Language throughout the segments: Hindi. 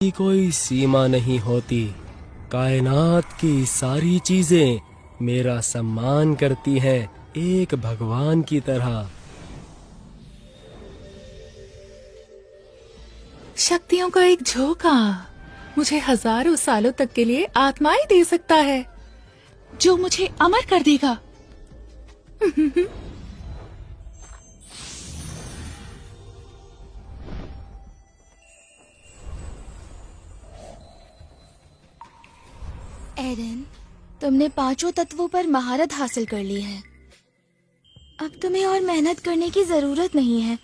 की कोई सीमा नहीं होती। कायनात की सारी चीजें मेरा सम्मान करती हैं, एक भगवान की तरह। शक्तियों का एक झोंका मुझे हजारों सालों तक के लिए आत्माएं दे सकता है, जो मुझे अमर कर देगा। एरन, तुमने पांचों तत्वों पर महारत हासिल कर ली है। अब तुम्हें और मेहनत करने की जरूरत नहीं है।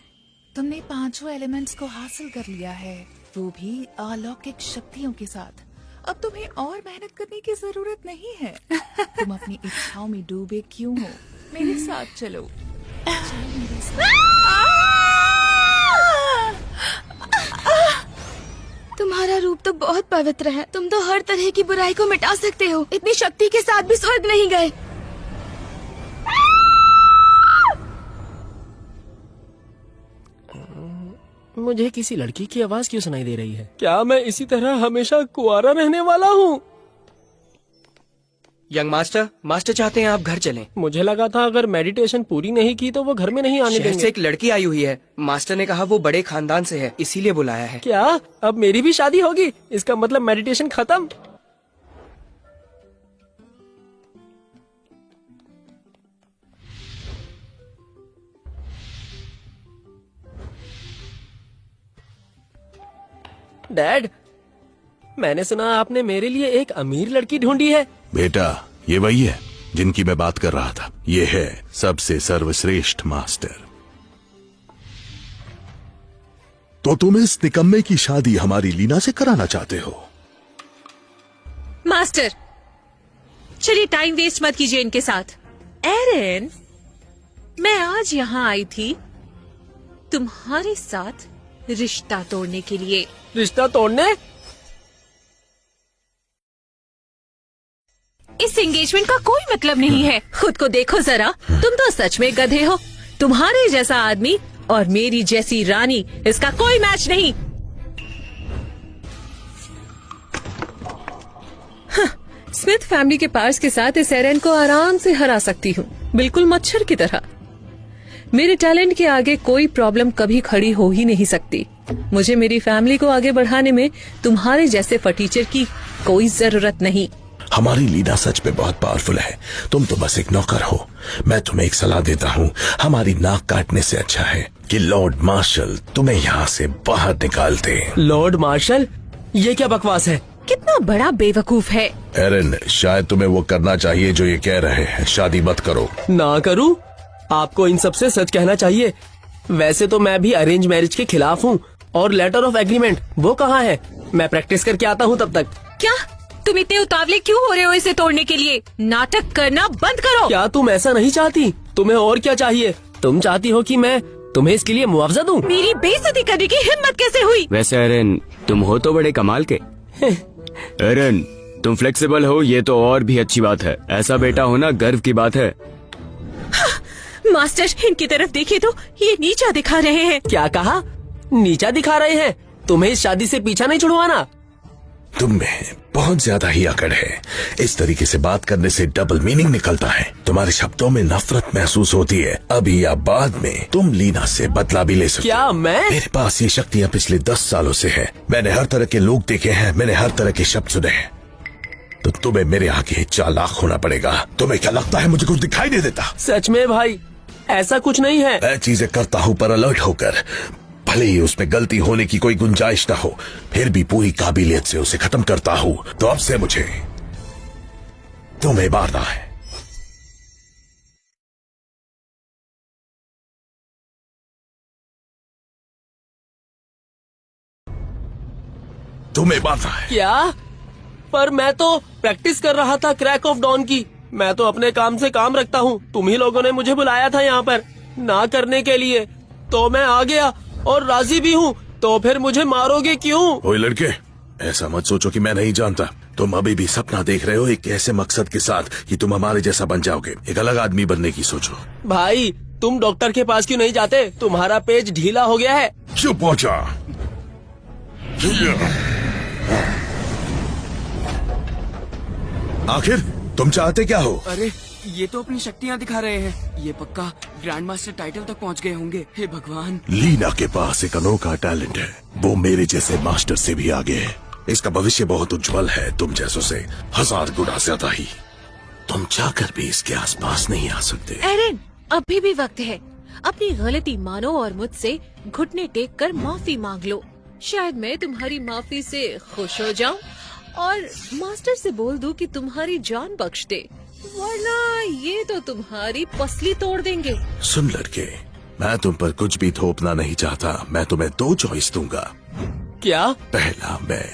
तुमने पांचों एलिमेंट्स को हासिल कर लिया है, वो भी अलौकिक शक्तियों के साथ। अब तुम्हें और मेहनत करने की जरूरत नहीं है। तुम अपनी इच्छाओं में डूबे क्यों हो? मेरे साथ चलो। चलो मेरे साथ। तुम्हारा रूप तो बहुत पवित्र है। तुम तो हर तरह की बुराई को मिटा सकते हो। इतनी शक्ति के साथ भी स्वर्ग नहीं गए। मुझे किसी लड़की की आवाज क्यों सुनाई दे रही है? क्या मैं इसी तरह हमेशा कुंवारा रहने वाला हूँ? यंग मास्टर चाहते हैं आप घर चलें। मुझे लगा था अगर मेडिटेशन पूरी नहीं की तो वो घर में नहीं आने शहर देंगे। से एक लड़की आई हुई है। मास्टर ने कहा वो बड़े खानदान से है, इसीलिए बुलाया है। क्या अब मेरी भी शादी होगी? इसका मतलब मेडिटेशन खत्म। डैड, मैंने सुना आपने मेरे लिए एक अमीर लड़की ढूंढी है। बेटा, ये वही है जिनकी मैं बात कर रहा था। ये है सबसे सर्वश्रेष्ठ मास्टर। तो तुम इस निकम्मे की शादी हमारी लीना से कराना चाहते हो? मास्टर, चलिए टाइम वेस्ट मत कीजिए इनके साथ। एरन, मैं आज यहाँ आई थी तुम्हारे साथ रिश्ता तोड़ने के लिए। रिश्ता तोड़ने? इस एंगेजमेंट का कोई मतलब नहीं है। खुद को देखो जरा, तुम तो सच में गधे हो। तुम्हारे जैसा आदमी और मेरी जैसी रानी, इसका कोई मैच नहीं। स्मिथ फैमिली के पार्स के साथ इस एरन को आराम से हरा सकती हूँ, बिल्कुल मच्छर की तरह। मेरे टैलेंट के आगे कोई प्रॉब्लम कभी खड़ी हो ही नहीं सकती। मुझे मेरी फैमिली को आगे बढ़ाने में तुम्हारे जैसे फटीचर की कोई जरूरत नहीं। हमारी लीना सच में बहुत पावरफुल है। तुम तो बस एक नौकर हो। मैं तुम्हें एक सलाह देता हूँ, हमारी नाक काटने से अच्छा है कि लॉर्ड मार्शल तुम्हें यहाँ से बाहर निकाल दे। Lord martial? ये क्या बकवास है? कितना बड़ा बेवकूफ है। एरन, शायद तुम्हें वो करना चाहिए जो ये कह रहे हैं। शादी मत करो। ना करूं? आपको इन सबसे सच कहना चाहिए। वैसे तो मैं भी अरेंज मैरिज के खिलाफ हूँ। और लेटर ऑफ एग्रीमेंट वो कहाँ है? मैं प्रैक्टिस करके आता हूँ तब तक। क्या तुम इतने उतावले क्यों हो रहे हो इसे तोड़ने के लिए? नाटक करना बंद करो। क्या तुम ऐसा नहीं चाहती? तुम्हें और क्या चाहिए? तुम चाहती हो कि मैं तुम्हें इसके लिए मुआवजा दूं? मेरी बेइज्जती करने की हिम्मत कैसे हुई? वैसे एरन, तुम हो तो बड़े कमाल के। एरन, तुम फ्लेक्सिबल हो, ये तो और भी अच्छी बात है। ऐसा बेटा होना गर्व की बात है। मास्टर, इनकी तरफ देखिए तो ये नीचा दिखा रहे हैं। क्या कहा? नीचा दिखा रहे हैं? तुम्हें इस शादी से पीछा नहीं छुड़वाना? तुम में बहुत ज्यादा ही अकड़ है। इस तरीके से बात करने से डबल मीनिंग निकलता है। तुम्हारे शब्दों में नफरत महसूस होती है। अभी या बाद में तुम लीना से बदला भी ले सकते हो। क्या मैं? मेरे पास ये शक्तियाँ पिछले 10 सालों से है। मैंने हर तरह के लोग देखे हैं, मैंने हर तरह के शब्द सुने हैं। तो तुम्हें मेरे आगे चालाक होना पड़ेगा। तुम्हें क्या लगता है मुझे कुछ दिखाई नहीं देता? सच में भाई, ऐसा कुछ नहीं है। मैं चीजें करता हूँ पर अलर्ट होकर। भले ही उसमें गलती होने की कोई गुंजाइश न हो, फिर भी पूरी काबिलियत से उसे खत्म करता हूँ। तो अब से मुझे तुम्हें मारना है। तुम्हें मारना है। क्या? पर मैं तो प्रैक्टिस कर रहा था क्रैक ऑफ डॉन की। मैं तो अपने काम से काम रखता हूँ। तुम ही लोगों ने मुझे बुलाया था यहाँ पर ना करने के लिए, तो मैं आ गया और राजी भी हूँ। तो फिर मुझे मारोगे क्यों? ओए लड़के, ऐसा मत सोचो कि मैं नहीं जानता। तुम अभी भी सपना देख रहे हो एक ऐसे मकसद के साथ कि तुम हमारे जैसा बन जाओगे। एक अलग आदमी बनने की सोचो। भाई, तुम डॉक्टर के पास क्यों नहीं जाते? तुम्हारा पेज ढीला हो गया है। चुप हो जा। आखिर तुम चाहते क्या हो? अरे ये तो अपनी शक्तियाँ दिखा रहे हैं। ये पक्का ग्रैंड मास्टर टाइटल तक पहुँच गए होंगे। हे भगवान। लीना के पास एक अनोखा टैलेंट है। वो मेरे जैसे मास्टर से भी आगे है। इसका भविष्य बहुत उज्जवल है, तुम जैसों से 1000 गुना ज्यादा ही। तुम चाहकर भी इसके आसपास नहीं आ सकते। एरन, अभी भी वक्त है। अपनी गलती मानो और मुझसे घुटने टेक कर माफी मांग लो। शायद मैं तुम्हारी माफी से खुश हो जाऊं और मास्टर से बोल दूं कि तुम्हारी जान बख्श दे, वरना ये तो तुम्हारी पसली तोड़ देंगे। सुन लड़के, मैं तुम पर कुछ भी थोपना नहीं चाहता। मैं तुम्हें 2 चॉइस दूंगा। क्या? पहला, मैं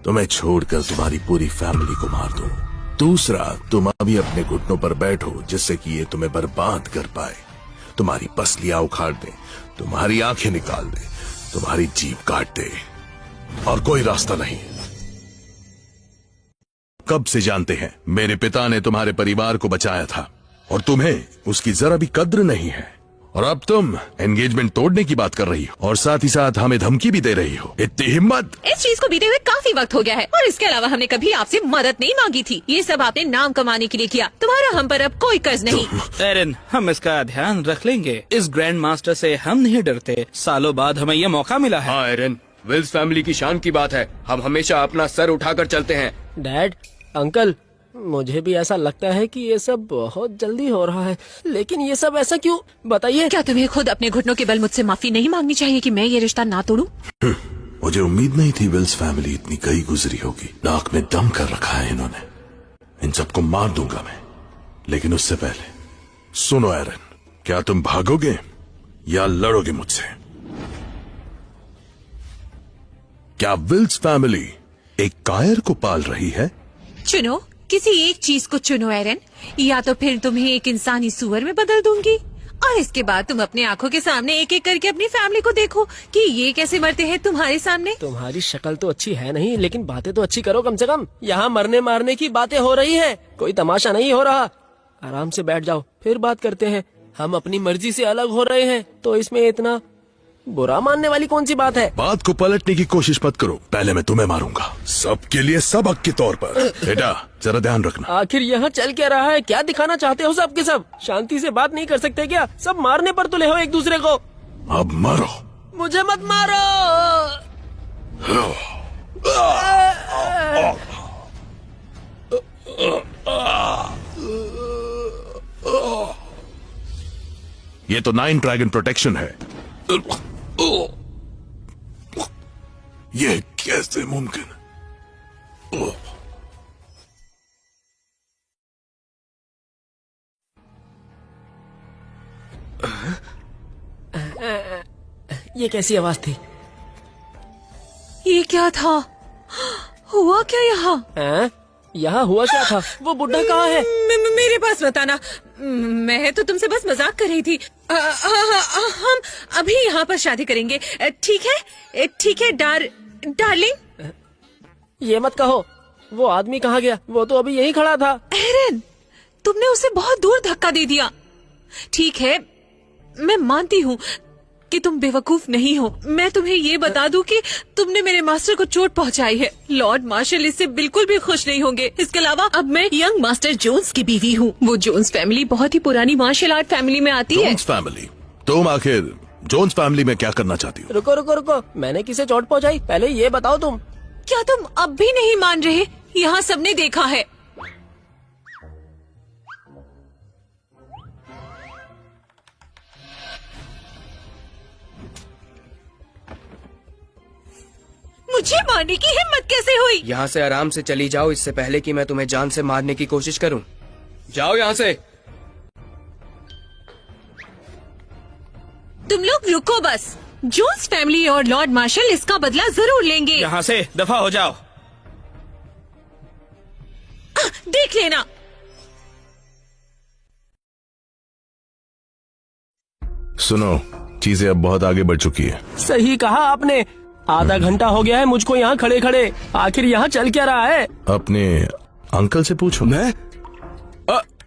तुम्हें छोड़कर तुम्हारी पूरी फैमिली को मार दूं। दूसरा, तुम अभी अपने घुटनों पर बैठो जिससे कि ये तुम्हें बर्बाद कर पाए, तुम्हारी पसलियां उखाड़ दे, तुम्हारी आंखें निकाल दे, तुम्हारी जीभ काट दे, और कोई रास्ता नहीं। कब से जानते हैं, मेरे पिता ने तुम्हारे परिवार को बचाया था और तुम्हें उसकी जरा भी कद्र नहीं है। और अब तुम एंगेजमेंट तोड़ने की बात कर रही हो और साथ ही साथ हमें धमकी भी दे रही हो। इतनी हिम्मत! इस चीज को बीते हुए काफी वक्त हो गया है और इसके अलावा हमने कभी आपसे मदद नहीं मांगी थी। ये सब आपने नाम कमाने के लिए किया। तुम्हारा हम पर अब कोई कर्ज नहीं। एरन, हम इसका ध्यान रख लेंगे। इस ग्रैंड मास्टर से हम नहीं डरते। सालों बाद हमें ये मौका मिला है। हाँ एरन, विल्स फैमिली की शान की बात है। हम हमेशा अपना सर उठाकर चलते हैं। डैड, अंकल, मुझे भी ऐसा लगता है कि ये सब बहुत जल्दी हो रहा है, लेकिन ये सब ऐसा क्यों, बताइए। क्या तुम्हें खुद अपने घुटनों के बल मुझसे माफी नहीं मांगनी चाहिए कि मैं ये रिश्ता ना तोड़ूं? मुझे उम्मीद नहीं थी विल्स फैमिली इतनी गई गुजरी होगी। नाक में दम कर रखा है इन्होंने। इन सबको मार दूंगा मैं, लेकिन उससे पहले सुनो एरन, क्या तुम भागोगे या लड़ोगे मुझसे? क्या विल्स फैमिली एक कायर को पाल रही है? चुनो, किसी एक चीज को चुनो एरन, या तो फिर तुम्हें एक इंसानी सुअर में बदल दूंगी और इसके बाद तुम अपने आंखों के सामने एक एक करके अपनी फैमिली को देखो कि ये कैसे मरते हैं तुम्हारे सामने। तुम्हारी शक्ल तो अच्छी है नहीं, लेकिन बातें तो अच्छी करो कम से कम। यहाँ मरने मारने की बातें हो रही है, कोई तमाशा नहीं हो रहा। आराम से बैठ जाओ, फिर बात करते हैं। हम अपनी मर्जी से अलग हो रहे हैं, तो इसमें इतना बुरा मानने वाली कौन सी बात है? बात को पलटने की कोशिश मत करो। पहले मैं तुम्हें मारूंगा, सबके लिए सबक के तौर पर। बेटा, जरा ध्यान रखना। आखिर यहाँ चल क्या रहा है? क्या दिखाना चाहते हो सब के सब? शांति से बात नहीं कर सकते क्या? सब मारने पर तुले हो एक दूसरे को। अब मारो। मुझे मत मारो। ये तो 9 ड्रैगन प्रोटेक्शन है। ये कैसे मुमकिन? ये कैसी आवाज थी? ये क्या था? हुआ क्या यहाँ? यहाँ हुआ क्या था? वो बुढ़ा कहाँ है? मेरे पास बताना। मैं तो तुमसे बस मजाक कर रही थी। हम अभी यहाँ पर शादी करेंगे, ठीक है? ठीक है डार्लिंग। ये मत कहो। वो आदमी कहाँ गया? वो तो अभी यहीं खड़ा था। एरन, तुमने उसे बहुत दूर धक्का दे दिया। ठीक है, मैं मानती हूँ कि तुम बेवकूफ नहीं हो। मैं तुम्हें ये बता दूं कि तुमने मेरे मास्टर को चोट पहुंचाई है। लॉर्ड मार्शल इससे बिल्कुल भी खुश नहीं होंगे। इसके अलावा अब मैं यंग मास्टर जोन्स की बीवी हूँ। वो जोन्स फैमिली बहुत ही पुरानी मार्शल आर्ट फैमिली में आती है। Jones family? तुम आखिर जोन्स फैमिली में क्या करना चाहती हो? रुको रुको रुको, मैंने किसे चोट पहुंचाई? पहले ये बताओ तुम। क्या तुम अब भी नहीं मान रहे? यहाँ सबने देखा है। मुझे मारने की हिम्मत कैसे हुई? यहाँ से आराम से चली जाओ, इससे पहले कि मैं तुम्हें जान से मारने की कोशिश करूँ। जाओ यहाँ से। तुम लोग रुको बस। जोन्स फैमिली और लॉर्ड मार्शल इसका बदला जरूर लेंगे। यहाँ से दफा हो जाओ। देख लेना। सुनो, चीजें अब बहुत आगे बढ़ चुकी है। सही कहा आपने। आधा घंटा हो गया है मुझको यहाँ खड़े खड़े। आखिर यहाँ चल क्या रहा है? अपने अंकल से पूछो। मैं?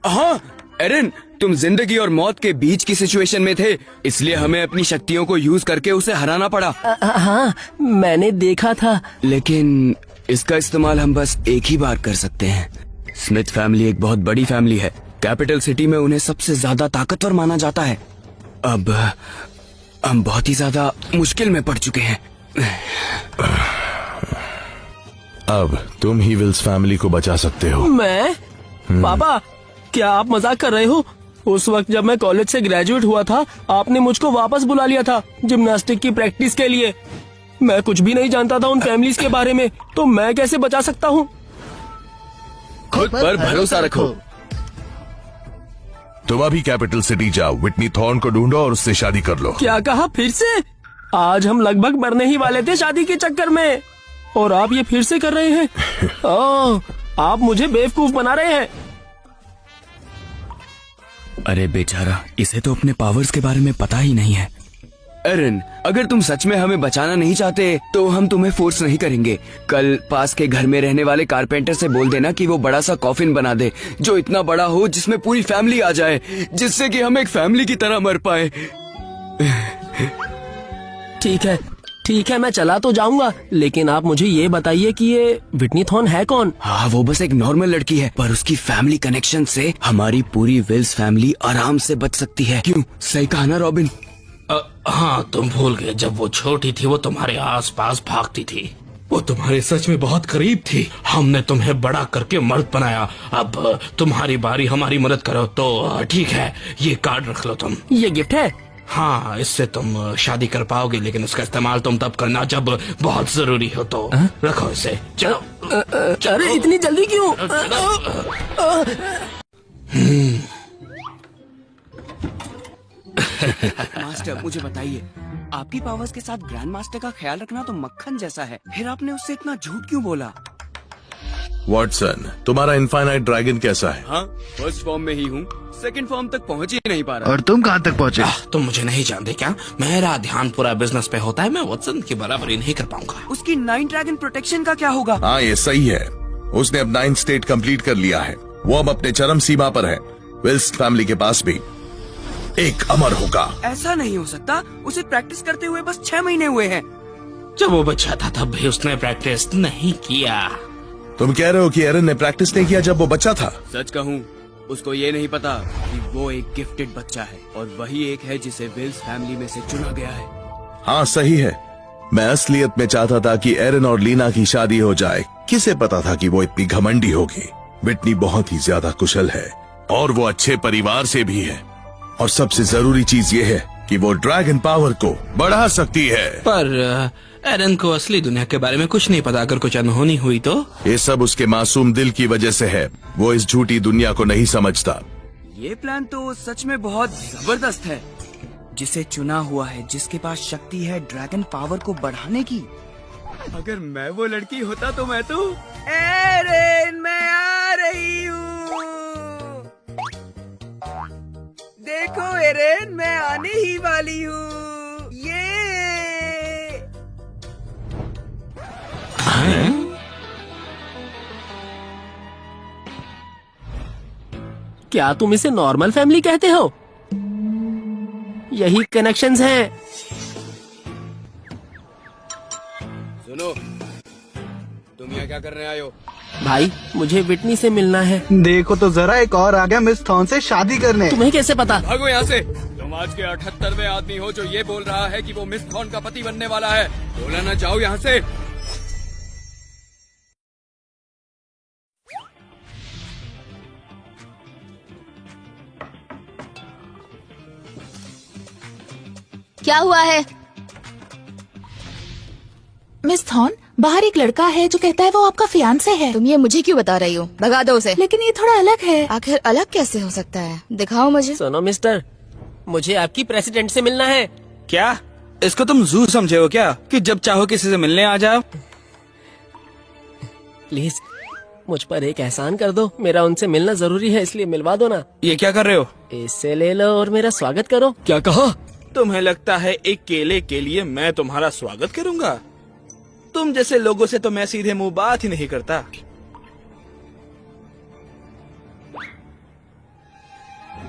हाँ, एरन, तुम जिंदगी और मौत के बीच की सिचुएशन में थे, इसलिए हमें अपनी शक्तियों को यूज करके उसे हराना पड़ा। हाँ, मैंने देखा था। लेकिन इसका इस्तेमाल हम बस एक ही बार कर सकते हैं। स्मिथ फैमिली एक बहुत बड़ी फैमिली है। कैपिटल सिटी में उन्हें सबसे ज्यादा ताकतवर माना जाता है। अब हम बहुत ही ज्यादा मुश्किल में पड़ चुके हैं। अब तुम ही विल्स फैमिली को बचा सकते हो। मैं? पापा, क्या आप मजाक कर रहे हो? उस वक्त जब मैं कॉलेज से ग्रेजुएट हुआ था, आपने मुझको वापस बुला लिया था जिम्नास्टिक की प्रैक्टिस के लिए। मैं कुछ भी नहीं जानता था उन फैमिलीज के बारे में, तो मैं कैसे बचा सकता हूँ? खुद पर भरोसा रखो। तुम अभी कैपिटल सिटी जाओ, विटनी थॉर्न को ढूंढो और उससे शादी कर लो। क्या कहा फिर से? आज हम लगभग मरने ही वाले थे शादी के चक्कर में, और आप ये फिर से कर रहे हैं। ओह, आप मुझे बेवकूफ बना रहे हैं। अरे बेचारा, इसे तो अपने पावर्स के बारे में पता ही नहीं है। एरन, अगर तुम सच में हमें बचाना नहीं चाहते तो हम तुम्हें फोर्स नहीं करेंगे। कल पास के घर में रहने वाले कारपेंटर से बोल देना कि वो बड़ा सा कॉफिन बना दे, जो इतना बड़ा हो जिसमें पूरी फैमिली आ जाए, जिससे कि हम एक फैमिली की तरह मर पाए। ठीक है, मैं चला तो जाऊंगा, लेकिन आप मुझे ये बताइए कि ये विटनी थॉर्न है कौन? हाँ, वो बस एक नॉर्मल लड़की है, पर उसकी फैमिली कनेक्शन से हमारी पूरी विल्स फैमिली आराम से बच सकती है। क्यों, सही कहा ना रॉबिन? हाँ, तुम भूल गए, जब वो छोटी थी वो तुम्हारे आसपास भागती थी। वो तुम्हारे सच में बहुत करीब थी। हमने तुम्हें बड़ा करके मर्द बनाया। अब तुम्हारी बारी, हमारी मदद करो। तो ठीक है, ये कार्ड रख लो तुम। ये गिफ्ट है? हाँ, इससे तुम शादी कर पाओगे, लेकिन उसका इस्तेमाल तुम तब करना जब बहुत जरूरी हो। तो रखो इसे, चलो। अरे इतनी जल्दी क्यों? मास्टर, मुझे बताइए, आपकी पावर्स के साथ ग्रैंड मास्टर का ख्याल रखना तो मक्खन जैसा है, फिर आपने उससे इतना झूठ क्यों बोला? वॉटसन, तुम्हारा इनफाइनाइट ड्रैगन कैसा है? हाँ, फर्स्ट फॉर्म में ही हूँ, सेकंड फॉर्म तक पहुँच ही नहीं पा रहा। और तुम कहाँ तक पहुँचे? तुम मुझे नहीं जानते क्या? मेरा ध्यान पूरा बिजनेस पे होता है। मैं वॉटसन की बराबरी नहीं कर पाऊंगा। उसकी 9 ड्रैगन प्रोटेक्शन का क्या होगा? हाँ, ये सही है। उसने अब 9 स्टेट कंप्लीट कर लिया है। वो अब अपने चरम सीमा पर है। विल्स फैमिली के पास भी एक अमर होगा। ऐसा नहीं हो सकता, उसे प्रैक्टिस करते हुए बस 6 महीने हुए हैं। जब वो बच्चा था तब भी उसने प्रैक्टिस नहीं किया। तुम कह रहे हो कि एरन ने प्रैक्टिस नहीं किया जब वो बच्चा था? सच कहूँ, उसको ये नहीं पता कि वो एक गिफ्टेड बच्चा है, और वही एक है जिसे विल्स फैमिली में से चुना गया है। हाँ, सही है। मैं असलियत में चाहता था कि एरन और लीना की शादी हो जाए। किसे पता था कि वो इतनी घमंडी होगी। विटनी बहुत ही ज्यादा कुशल है, और वो अच्छे परिवार से भी है। और सबसे जरूरी चीज ये है कि वो ड्रैगन पावर को बढ़ा सकती है। पर एरन को असली दुनिया के बारे में कुछ नहीं पता। अगर कुछ अनहोनी हुई तो? ये सब उसके मासूम दिल की वजह से है। वो इस झूठी दुनिया को नहीं समझता। ये प्लान तो सच में बहुत जबरदस्त है। जिसे चुना हुआ है, जिसके पास शक्ति है ड्रैगन पावर को बढ़ाने की। अगर मैं वो लड़की होता तो मैं तो एरन, मैं आ रही हूँ। देखो एरन, मैं आने ही वाली हूँ। ये क्या तुम इसे नॉर्मल फैमिली कहते हो? यही कनेक्शंस हैं। सुनो, तुम यहाँ क्या करने आए हो? भाई, मुझे विटनी से मिलना है। देखो तो जरा, एक और आ गया मिस थॉर्न से शादी करने। तुम्हें कैसे पता? भागो यहाँ से। तुम आज के 78वें आदमी हो जो ये बोल रहा है कि वो मिस थॉर्न का पति बनने वाला है। बोला ना, जाओ यहाँ से। क्या हुआ है? मिस थॉर्न, बाहर एक लड़का है जो कहता है वो आपका फियांसे है। तुम ये मुझे क्यों बता रही हो? भगा दो उसे। लेकिन ये थोड़ा अलग है। आखिर अलग कैसे हो सकता है? दिखाओ मुझे। सुनो मिस्टर, मुझे आपकी प्रेसिडेंट से मिलना है। क्या इसको तुम जू समझे हो क्या, कि जब चाहो किसी से मिलने आ जाओ? प्लीज मुझ पर एक एहसान कर दो। मेरा उनसे मिलना जरूरी है, इसलिए मिलवा दो ना। ये क्या कर रहे हो? इससे ले लो और मेरा स्वागत करो। क्या कहा? तुम्हें लगता है एक केले के लिए मैं तुम्हारा स्वागत करूंगा? तुम जैसे लोगों से तो मैं सीधे मुंह बात ही नहीं करता।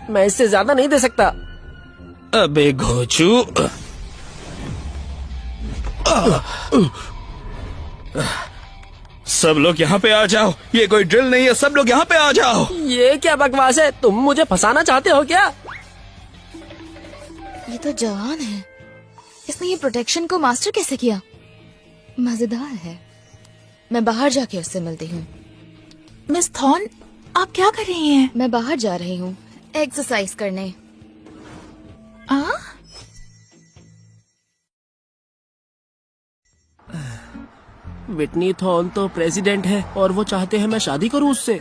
मैं इससे ज्यादा नहीं दे सकता। अबे घोचू, सब लोग यहाँ पे आ जाओ, ये कोई ड्रिल नहीं है, सब लोग यहाँ पे आ जाओ। ये क्या बकवास है? तुम मुझे फंसाना चाहते हो क्या? ये तो जवान है, इसने ये प्रोटेक्शन को मास्टर कैसे किया? मजेदार है। मैं बाहर जाके उससे मिलती हूँ। मिस थॉर्न, आप क्या कर रही हैं? मैं बाहर जा रही हूँ एक्सरसाइज करने। विटनी थॉर्न तो प्रेसिडेंट है और वो चाहते हैं मैं शादी करूं उससे।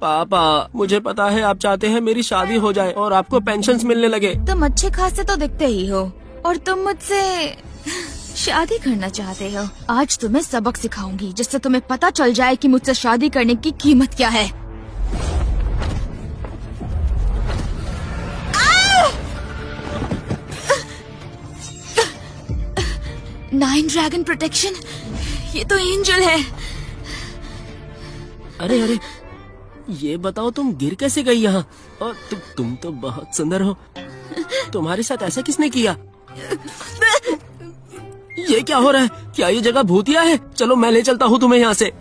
पापा, मुझे पता है आप चाहते हैं मेरी शादी हो जाए और आपको पेंशन्स मिलने लगे। तुम अच्छे खासे तो दिखते ही हो और तुम मुझसे शादी करना चाहते हो। आज तुम्हें सबक सिखाऊंगी जिससे तुम्हें पता चल जाए कि मुझसे शादी करने की कीमत क्या है। 9 ड्रैगन प्रोटेक्शन, ये तो एंजल है। अरे अरे, ये बताओ तुम गिर कैसे गई यहाँ? और तुम तो बहुत सुंदर हो। तुम्हारे साथ ऐसा किसने किया? ये क्या हो रहा है? क्या ये जगह भूतिया है? चलो मैं ले चलता हूँ तुम्हें यहाँ से।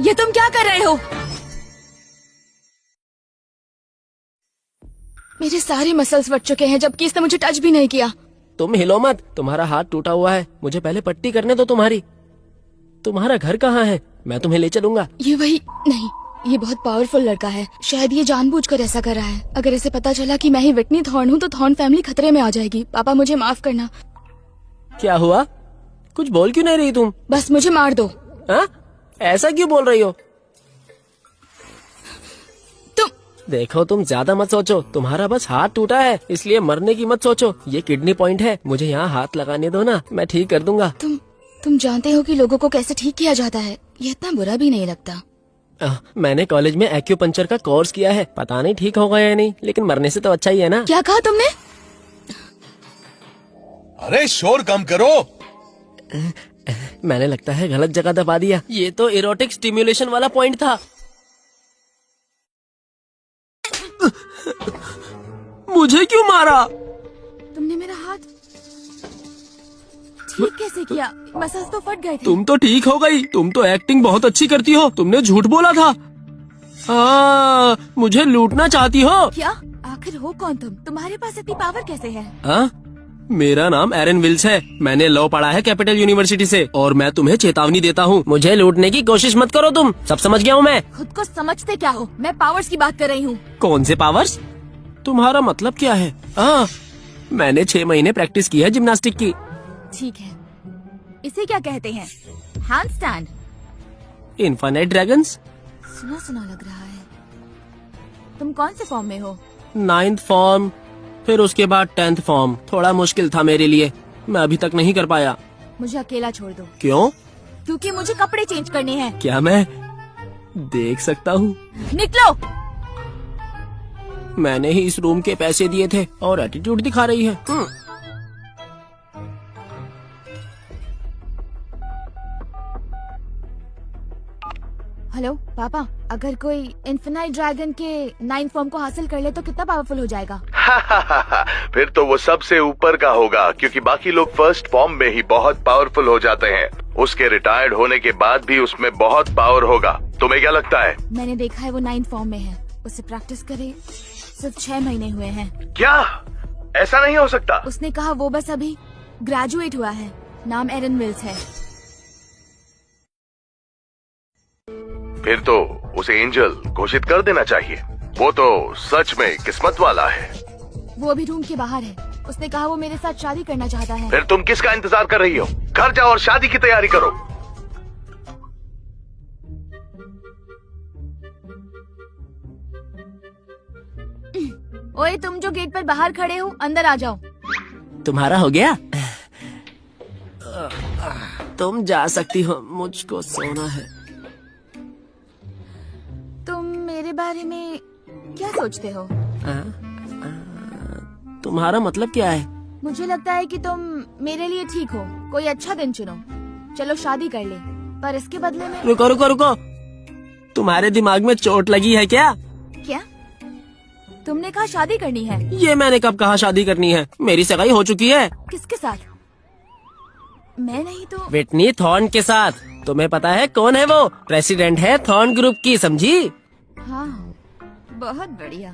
ये तुम क्या कर रहे हो? मेरे सारे मसल्स फट चुके हैं जबकि इसने मुझे टच भी नहीं किया। तुम हिलो मत, तुम्हारा हाथ टूटा हुआ है। मुझे पहले पट्टी करने दो तुम्हारी। तुम्हारा घर कहाँ है? मैं तुम्हें ले चलूंगा। ये वही नहीं, ये बहुत पावरफुल लड़का है। शायद ये जानबूझकर ऐसा कर रहा है। अगर इसे पता चला कि मैं ही विटनी थॉर्न हूँ तो थॉर्न फैमिली खतरे में आ जाएगी। पापा मुझे माफ करना। क्या हुआ? कुछ बोल क्यों नहीं रही तुम? बस मुझे मार दो। हाँ? ऐसा क्यों बोल रही हो? तुम देखो, तुम ज्यादा मत सोचो। तुम्हारा बस हाथ टूटा है, इसलिए मरने की मत सोचो। ये किडनी पॉइंट है, मुझे यहाँ हाथ लगाने दो ना, मैं ठीक कर दूंगा। तुम जानते हो कि लोगों को कैसे ठीक किया जाता है। ये इतना बुरा भी नहीं लगता। मैंने कॉलेज में एक्यूपंक्चर का कोर्स किया है। पता नहीं ठीक होगा या नहीं, लेकिन मरने से तो अच्छा ही है ना। क्या कहा तुमने? अरे शोर कम करो। मैंने लगता है गलत जगह दबा दिया। ये तो इरोटिक स्टिम्युलेशन वाला पॉइंट था। मुझे क्यों मारा? तुमने मेरा हाथ ठीक कैसे किया? मसल्स तो फट गए थे। तुम तो ठीक हो गई। तुम तो एक्टिंग बहुत अच्छी करती हो। तुमने झूठ बोला था। मुझे लूटना चाहती हो क्या? आखिर हो कौन तुम? तुम्हारे पास इतनी पावर कैसे है? मेरा नाम एरन विल्स है। मैंने लॉ पढ़ा है कैपिटल यूनिवर्सिटी से और मैं तुम्हें चेतावनी देता हूँ, मुझे लूटने की कोशिश मत करो। तुम सब समझ गया हूँ मैं। खुद को समझते क्या हो? मैं पावर्स की बात कर रही हूँ। कौन से पावर्स? तुम्हारा मतलब क्या है? मैंने 6 महीने प्रैक्टिस की है जिम्नास्टिक की। ठीक है, इसे क्या कहते हैं? हैंडस्टैंड। Infinite dragons. सुना सुना लग रहा है। तुम कौन से फॉर्म में हो? 9th फॉर्म, फिर उसके बाद 10th फॉर्म। थोड़ा मुश्किल था मेरे लिए, मैं अभी तक नहीं कर पाया। मुझे अकेला छोड़ दो। क्यों? क्योंकि मुझे कपड़े चेंज करने हैं। क्या मैं देख सकता हूँ? निकलो। मैंने ही इस रूम के पैसे दिए थे और एटीट्यूड दिखा रही है। हेलो पापा, अगर कोई इन्फिनाइट ड्रैगन के 9th फॉर्म को हासिल कर ले तो कितना पावरफुल हो जाएगा? फिर तो वो सबसे ऊपर का होगा, क्योंकि बाकी लोग फर्स्ट फॉर्म में ही बहुत पावरफुल हो जाते हैं। उसके रिटायर्ड होने के बाद भी उसमें बहुत पावर होगा। तुम्हें क्या लगता है? मैंने देखा है वो 9th फॉर्म में है। उसे प्रैक्टिस करे सिर्फ 6 महीने हुए हैं। क्या? ऐसा नहीं हो सकता। उसने कहा वो बस अभी ग्रेजुएट हुआ है। नाम एरन विल्स है। फिर तो उसे एंजल घोषित कर देना चाहिए। वो तो सच में किस्मत वाला है। वो अभी रूम के बाहर है। उसने कहा वो मेरे साथ शादी करना चाहता है। फिर तुम किसका इंतजार कर रही हो? घर जाओ और शादी की तैयारी करो। ओए, तुम जो गेट पर बाहर खड़े हो, अंदर आ जाओ। तुम्हारा हो गया? तुम जा सकती हो, मुझको सोना है। तुम मेरे बारे में क्या सोचते हो? तुम्हारा मतलब क्या है? मुझे लगता है कि तुम मेरे लिए ठीक हो। कोई अच्छा दिन चुनो। चलो शादी कर ले, पर इसके बदले में। रुको रुको रुको, तुम्हारे दिमाग में चोट लगी है क्या? क्या तुमने कहा शादी करनी है? ये मैंने कब कहा शादी करनी है? मेरी सगाई हो चुकी है। किसके साथ? मैं नहीं तो। विटनी थॉर्न के साथ। तुम्हें पता है कौन है वो? प्रेसिडेंट है थॉर्न ग्रुप की, समझी? हाँ, बहुत बढ़िया।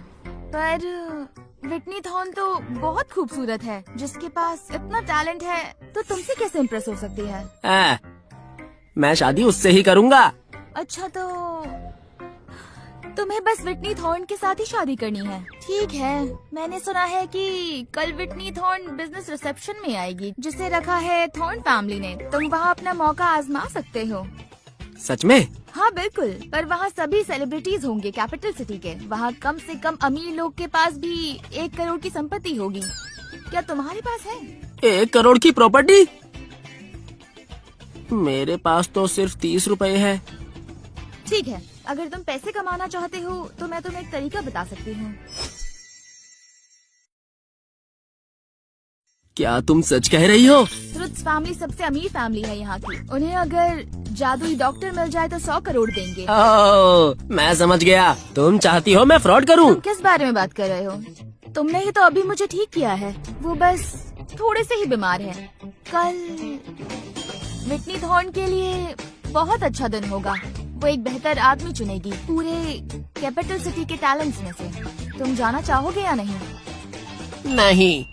पर विटनी थॉर्न तो बहुत खूबसूरत है। जिसके पास इतना टैलेंट है तो तुमसे कैसे इम्प्रेस हो सकती है? मैं शादी उससे ही करूँगा। अच्छा, तो तुम्हें बस विटनी थॉर्न के साथ ही शादी करनी है? ठीक है। मैंने सुना है कि कल विटनी थॉर्न बिजनेस रिसेप्शन में आएगी, जिसे रखा है थॉर्न फैमिली ने। तुम वहाँ अपना मौका आजमा सकते हो। सच में? हाँ बिल्कुल, पर वहाँ सभी सेलिब्रिटीज होंगे कैपिटल सिटी के। वहाँ कम से कम अमीर लोग के पास भी 1 करोड़ की संपत्ति होगी। क्या तुम्हारे पास है? 1 करोड़ की प्रॉपर्टी? मेरे पास तो सिर्फ 30 रुपए है। ठीक है, अगर तुम पैसे कमाना चाहते हो तो मैं तुम्हें एक तरीका बता सकती हूँ। क्या तुम सच कह रही हो? रुत्स फैमिली सबसे अमीर फैमिली है यहाँ की। उन्हें अगर जादुई डॉक्टर मिल जाए तो 100 करोड़ देंगे। ओह, मैं समझ गया। तुम चाहती हो मैं फ्रॉड करूँ? तुम किस बारे में बात कर रहे हो? तुमने ही तो अभी मुझे ठीक किया है। वो बस थोड़े से ही बीमार है। कल विटनी थॉर्न के लिए बहुत अच्छा दिन होगा। वो एक बेहतर आदमी चुनेगी पूरे कैपिटल सिटी के टैलेंट्स में से। तुम जाना चाहोगे या नहीं? नहीं।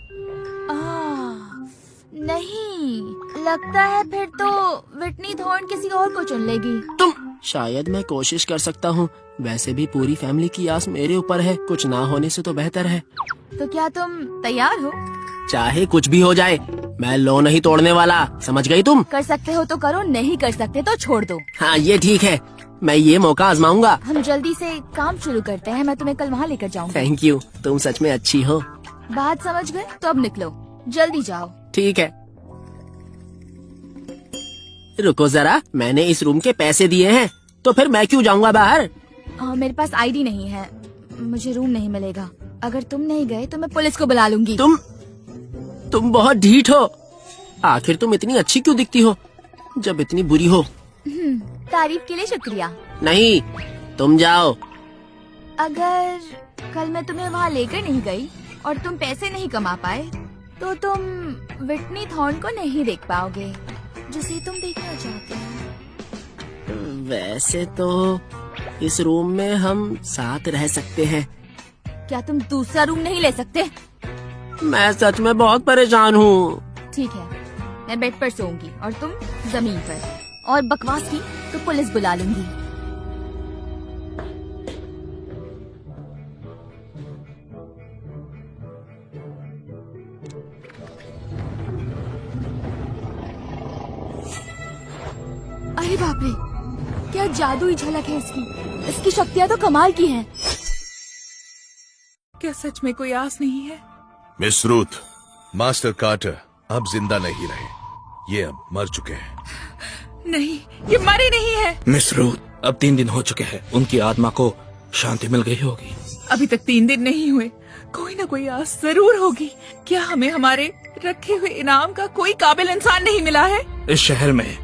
नहीं, लगता है फिर तो विटनी थॉर्न किसी और को चुन लेगी। तुम। शायद मैं कोशिश कर सकता हूँ। वैसे भी पूरी फैमिली की आस मेरे ऊपर है। कुछ ना होने से तो बेहतर है। तो क्या तुम तैयार हो? चाहे कुछ भी हो जाए, मैं लो नहीं तोड़ने वाला। समझ गई तुम? कर सकते हो तो करो, नहीं कर सकते तो छोड़ दो। हाँ, ये ठीक है। मैं ये मौका आजमाऊंगा। हम जल्दी से काम शुरू करते हैं। मैं तुम्हें कल वहाँ लेकर जाऊंगा। थैंक यू, तुम सच में अच्छी हो। बात समझ गए? तो अब निकलो, जल्दी जाओ। ठीक है। रुको जरा, मैंने इस रूम के पैसे दिए हैं, तो फिर मैं क्यों जाऊंगा बाहर? मेरे पास आईडी नहीं है, मुझे रूम नहीं मिलेगा। अगर तुम नहीं गए तो मैं पुलिस को बुला लूंगी। तुम बहुत ढीठ हो। आखिर तुम इतनी अच्छी क्यों दिखती हो जब इतनी बुरी हो? तारीफ के लिए शुक्रिया। नहीं, तुम जाओ। अगर कल मैं तुम्हें वहाँ लेकर नहीं गई और तुम पैसे नहीं कमा पाए तो तुम विटनी थॉर्न को नहीं देख पाओगे, जिसे तुम देखना चाहते हो। वैसे तो इस रूम में हम साथ रह सकते हैं। क्या तुम दूसरा रूम नहीं ले सकते? मैं सच में बहुत परेशान हूँ। ठीक है, मैं बेड पर सोऊंगी और तुम जमीन पर। और बकवास की तो पुलिस बुला लूंगी। अरे बाप रे, क्या जादुई झलक है इसकी। इसकी शक्तियाँ तो कमाल की हैं। क्या सच में कोई आस नहीं है? मिस रूथ, मास्टर कार्टर अब जिंदा नहीं रहे। ये अब मर चुके हैं। नहीं, ये मरे नहीं है। मिस रूथ, अब 3 दिन हो चुके हैं। उनकी आत्मा को शांति मिल गई होगी। अभी तक 3 दिन नहीं हुए। कोई ना कोई आस जरूर होगी। क्या हमें हमारे रखे हुए इनाम का कोई काबिल इंसान नहीं मिला है? इस शहर में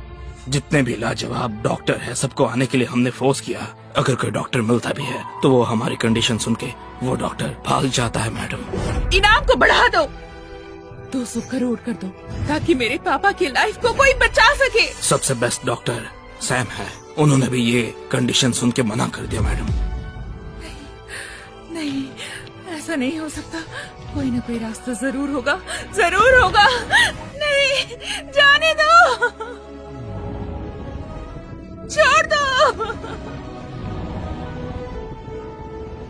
जितने भी लाजवाब डॉक्टर हैं, सबको आने के लिए हमने फोर्स किया। अगर कोई डॉक्टर मिलता भी है तो वो हमारी कंडीशन सुन के वो डॉक्टर भाग जाता है। मैडम, इनाम को बढ़ा दो, 200 करोड़ कर दो, ताकि मेरे पापा की लाइफ को कोई बचा सके। सबसे बेस्ट डॉक्टर सैम है, उन्होंने भी ये कंडीशन सुन के मना कर दिया। मैडम नहीं, ऐसा नहीं हो सकता। कोई ना कोई रास्ता जरूर होगा, जरूर होगा। नहीं, जाने दो, छोड़ दो।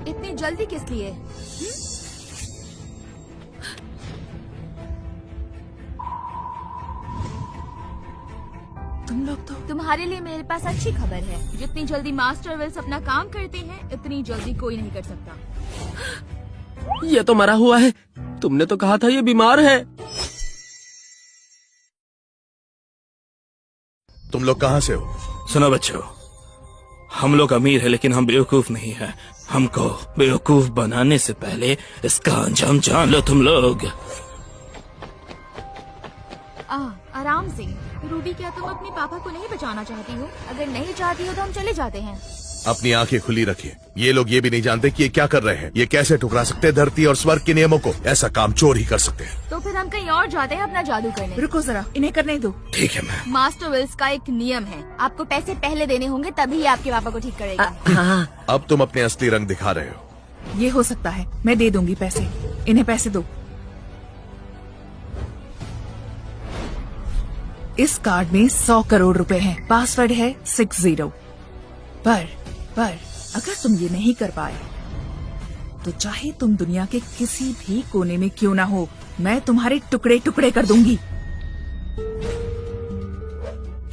इतनी जल्दी किस लिए? तुम लोग तो। तुम्हारे लिए मेरे पास अच्छी खबर है। जितनी जल्दी मास्टर विल्स अपना काम करते हैं, इतनी जल्दी कोई नहीं कर सकता। ये तो मरा हुआ है। तुमने तो कहा था ये बीमार है। तुम लोग कहाँ से हो? सुनो बच्चों, हम लोग अमीर है लेकिन हम बेवकूफ नहीं है। हमको बेवकूफ बनाने से पहले इसका अंजाम जान लो तुम लोग। आराम से। रूबी, क्या तुम अपने पापा को नहीं बचाना चाहती हो? अगर नहीं चाहती हो तो हम चले जाते हैं। अपनी आंखें खुली रखिए। ये लोग ये भी नहीं जानते कि ये क्या कर रहे हैं। ये कैसे ठुकरा सकते हैं धरती और स्वर्ग के नियमों को। ऐसा काम चोर ही कर सकते हैं। तो फिर हम कहीं और जाते हैं अपना जादू करने। रुको जरा, इन्हें करने दो। ठीक है मैम। मास्टर विल्स का एक नियम है, आपको पैसे पहले देने होंगे तभी ये आपके पापा को ठीक करेगा। अब तुम अपने असली रंग दिखा रहे हो। ये हो सकता है, मैं दे दूंगी पैसे। इन्हें पैसे दो। इस कार्ड में 100 करोड़ रुपए हैं। पासवर्ड है 60। पर अगर तुम ये नहीं कर पाए तो चाहे तुम दुनिया के किसी भी कोने में क्यों ना हो, मैं तुम्हारे टुकड़े टुकड़े कर दूंगी।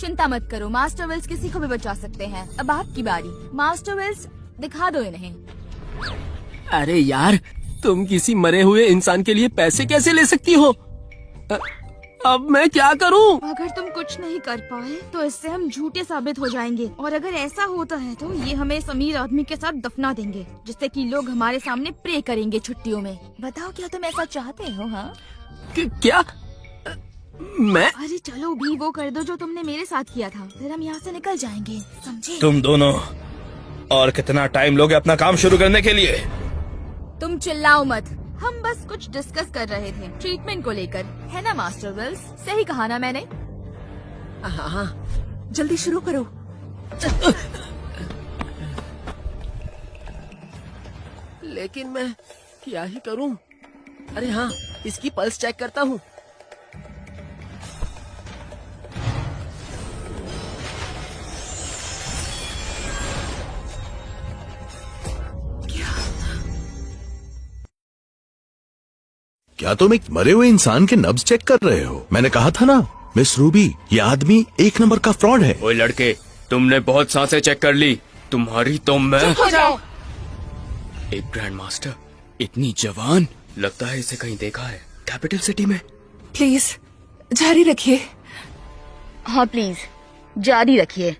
चिंता मत करो, मास्टर विल्स किसी को भी बचा सकते हैं। अब आपकी बारी। मास्टर विल्स, दिखा दो इन्हें। अरे यार, तुम किसी मरे हुए इंसान के लिए पैसे कैसे ले सकती हो? अब मैं क्या करूं? अगर तुम कुछ नहीं कर पाए तो इससे हम झूठे साबित हो जाएंगे, और अगर ऐसा होता है तो ये हमें इस अमीर आदमी के साथ दफना देंगे, जिससे कि लोग हमारे सामने प्रे करेंगे छुट्टियों में। बताओ, क्या तुम ऐसा चाहते हो? हाँ, क्या? मैं? अरे चलो भी वो कर दो जो तुमने मेरे साथ किया था, फिर हम यहाँ से निकल जाएंगे, समझे? तुम दोनों और कितना टाइम लोगे अपना काम शुरू करने के लिए? तुम चिल्लाओ मत, हम बस कुछ डिस्कस कर रहे थे ट्रीटमेंट को लेकर, है ना मास्टर विल्स? सही कहा ना मैंने? हाँ, जल्दी शुरू करो। लेकिन मैं क्या ही करूं? अरे हाँ, इसकी पल्स चेक करता हूँ। क्या तुम एक मरे हुए इंसान के नब्ज चेक कर रहे हो? मैंने कहा था ना मिस रूबी, ये आदमी 1 नंबर का फ्रॉड है। ओए लड़के, तुमने बहुत सांसें चेक कर ली, तुम्हारी तो मैं। हो जाओ। एक ग्रैंड मास्टर, इतनी जवान, लगता है इसे कहीं देखा है कैपिटल सिटी में। प्लीज जारी रखिए। हाँ प्लीज जारी रखिए।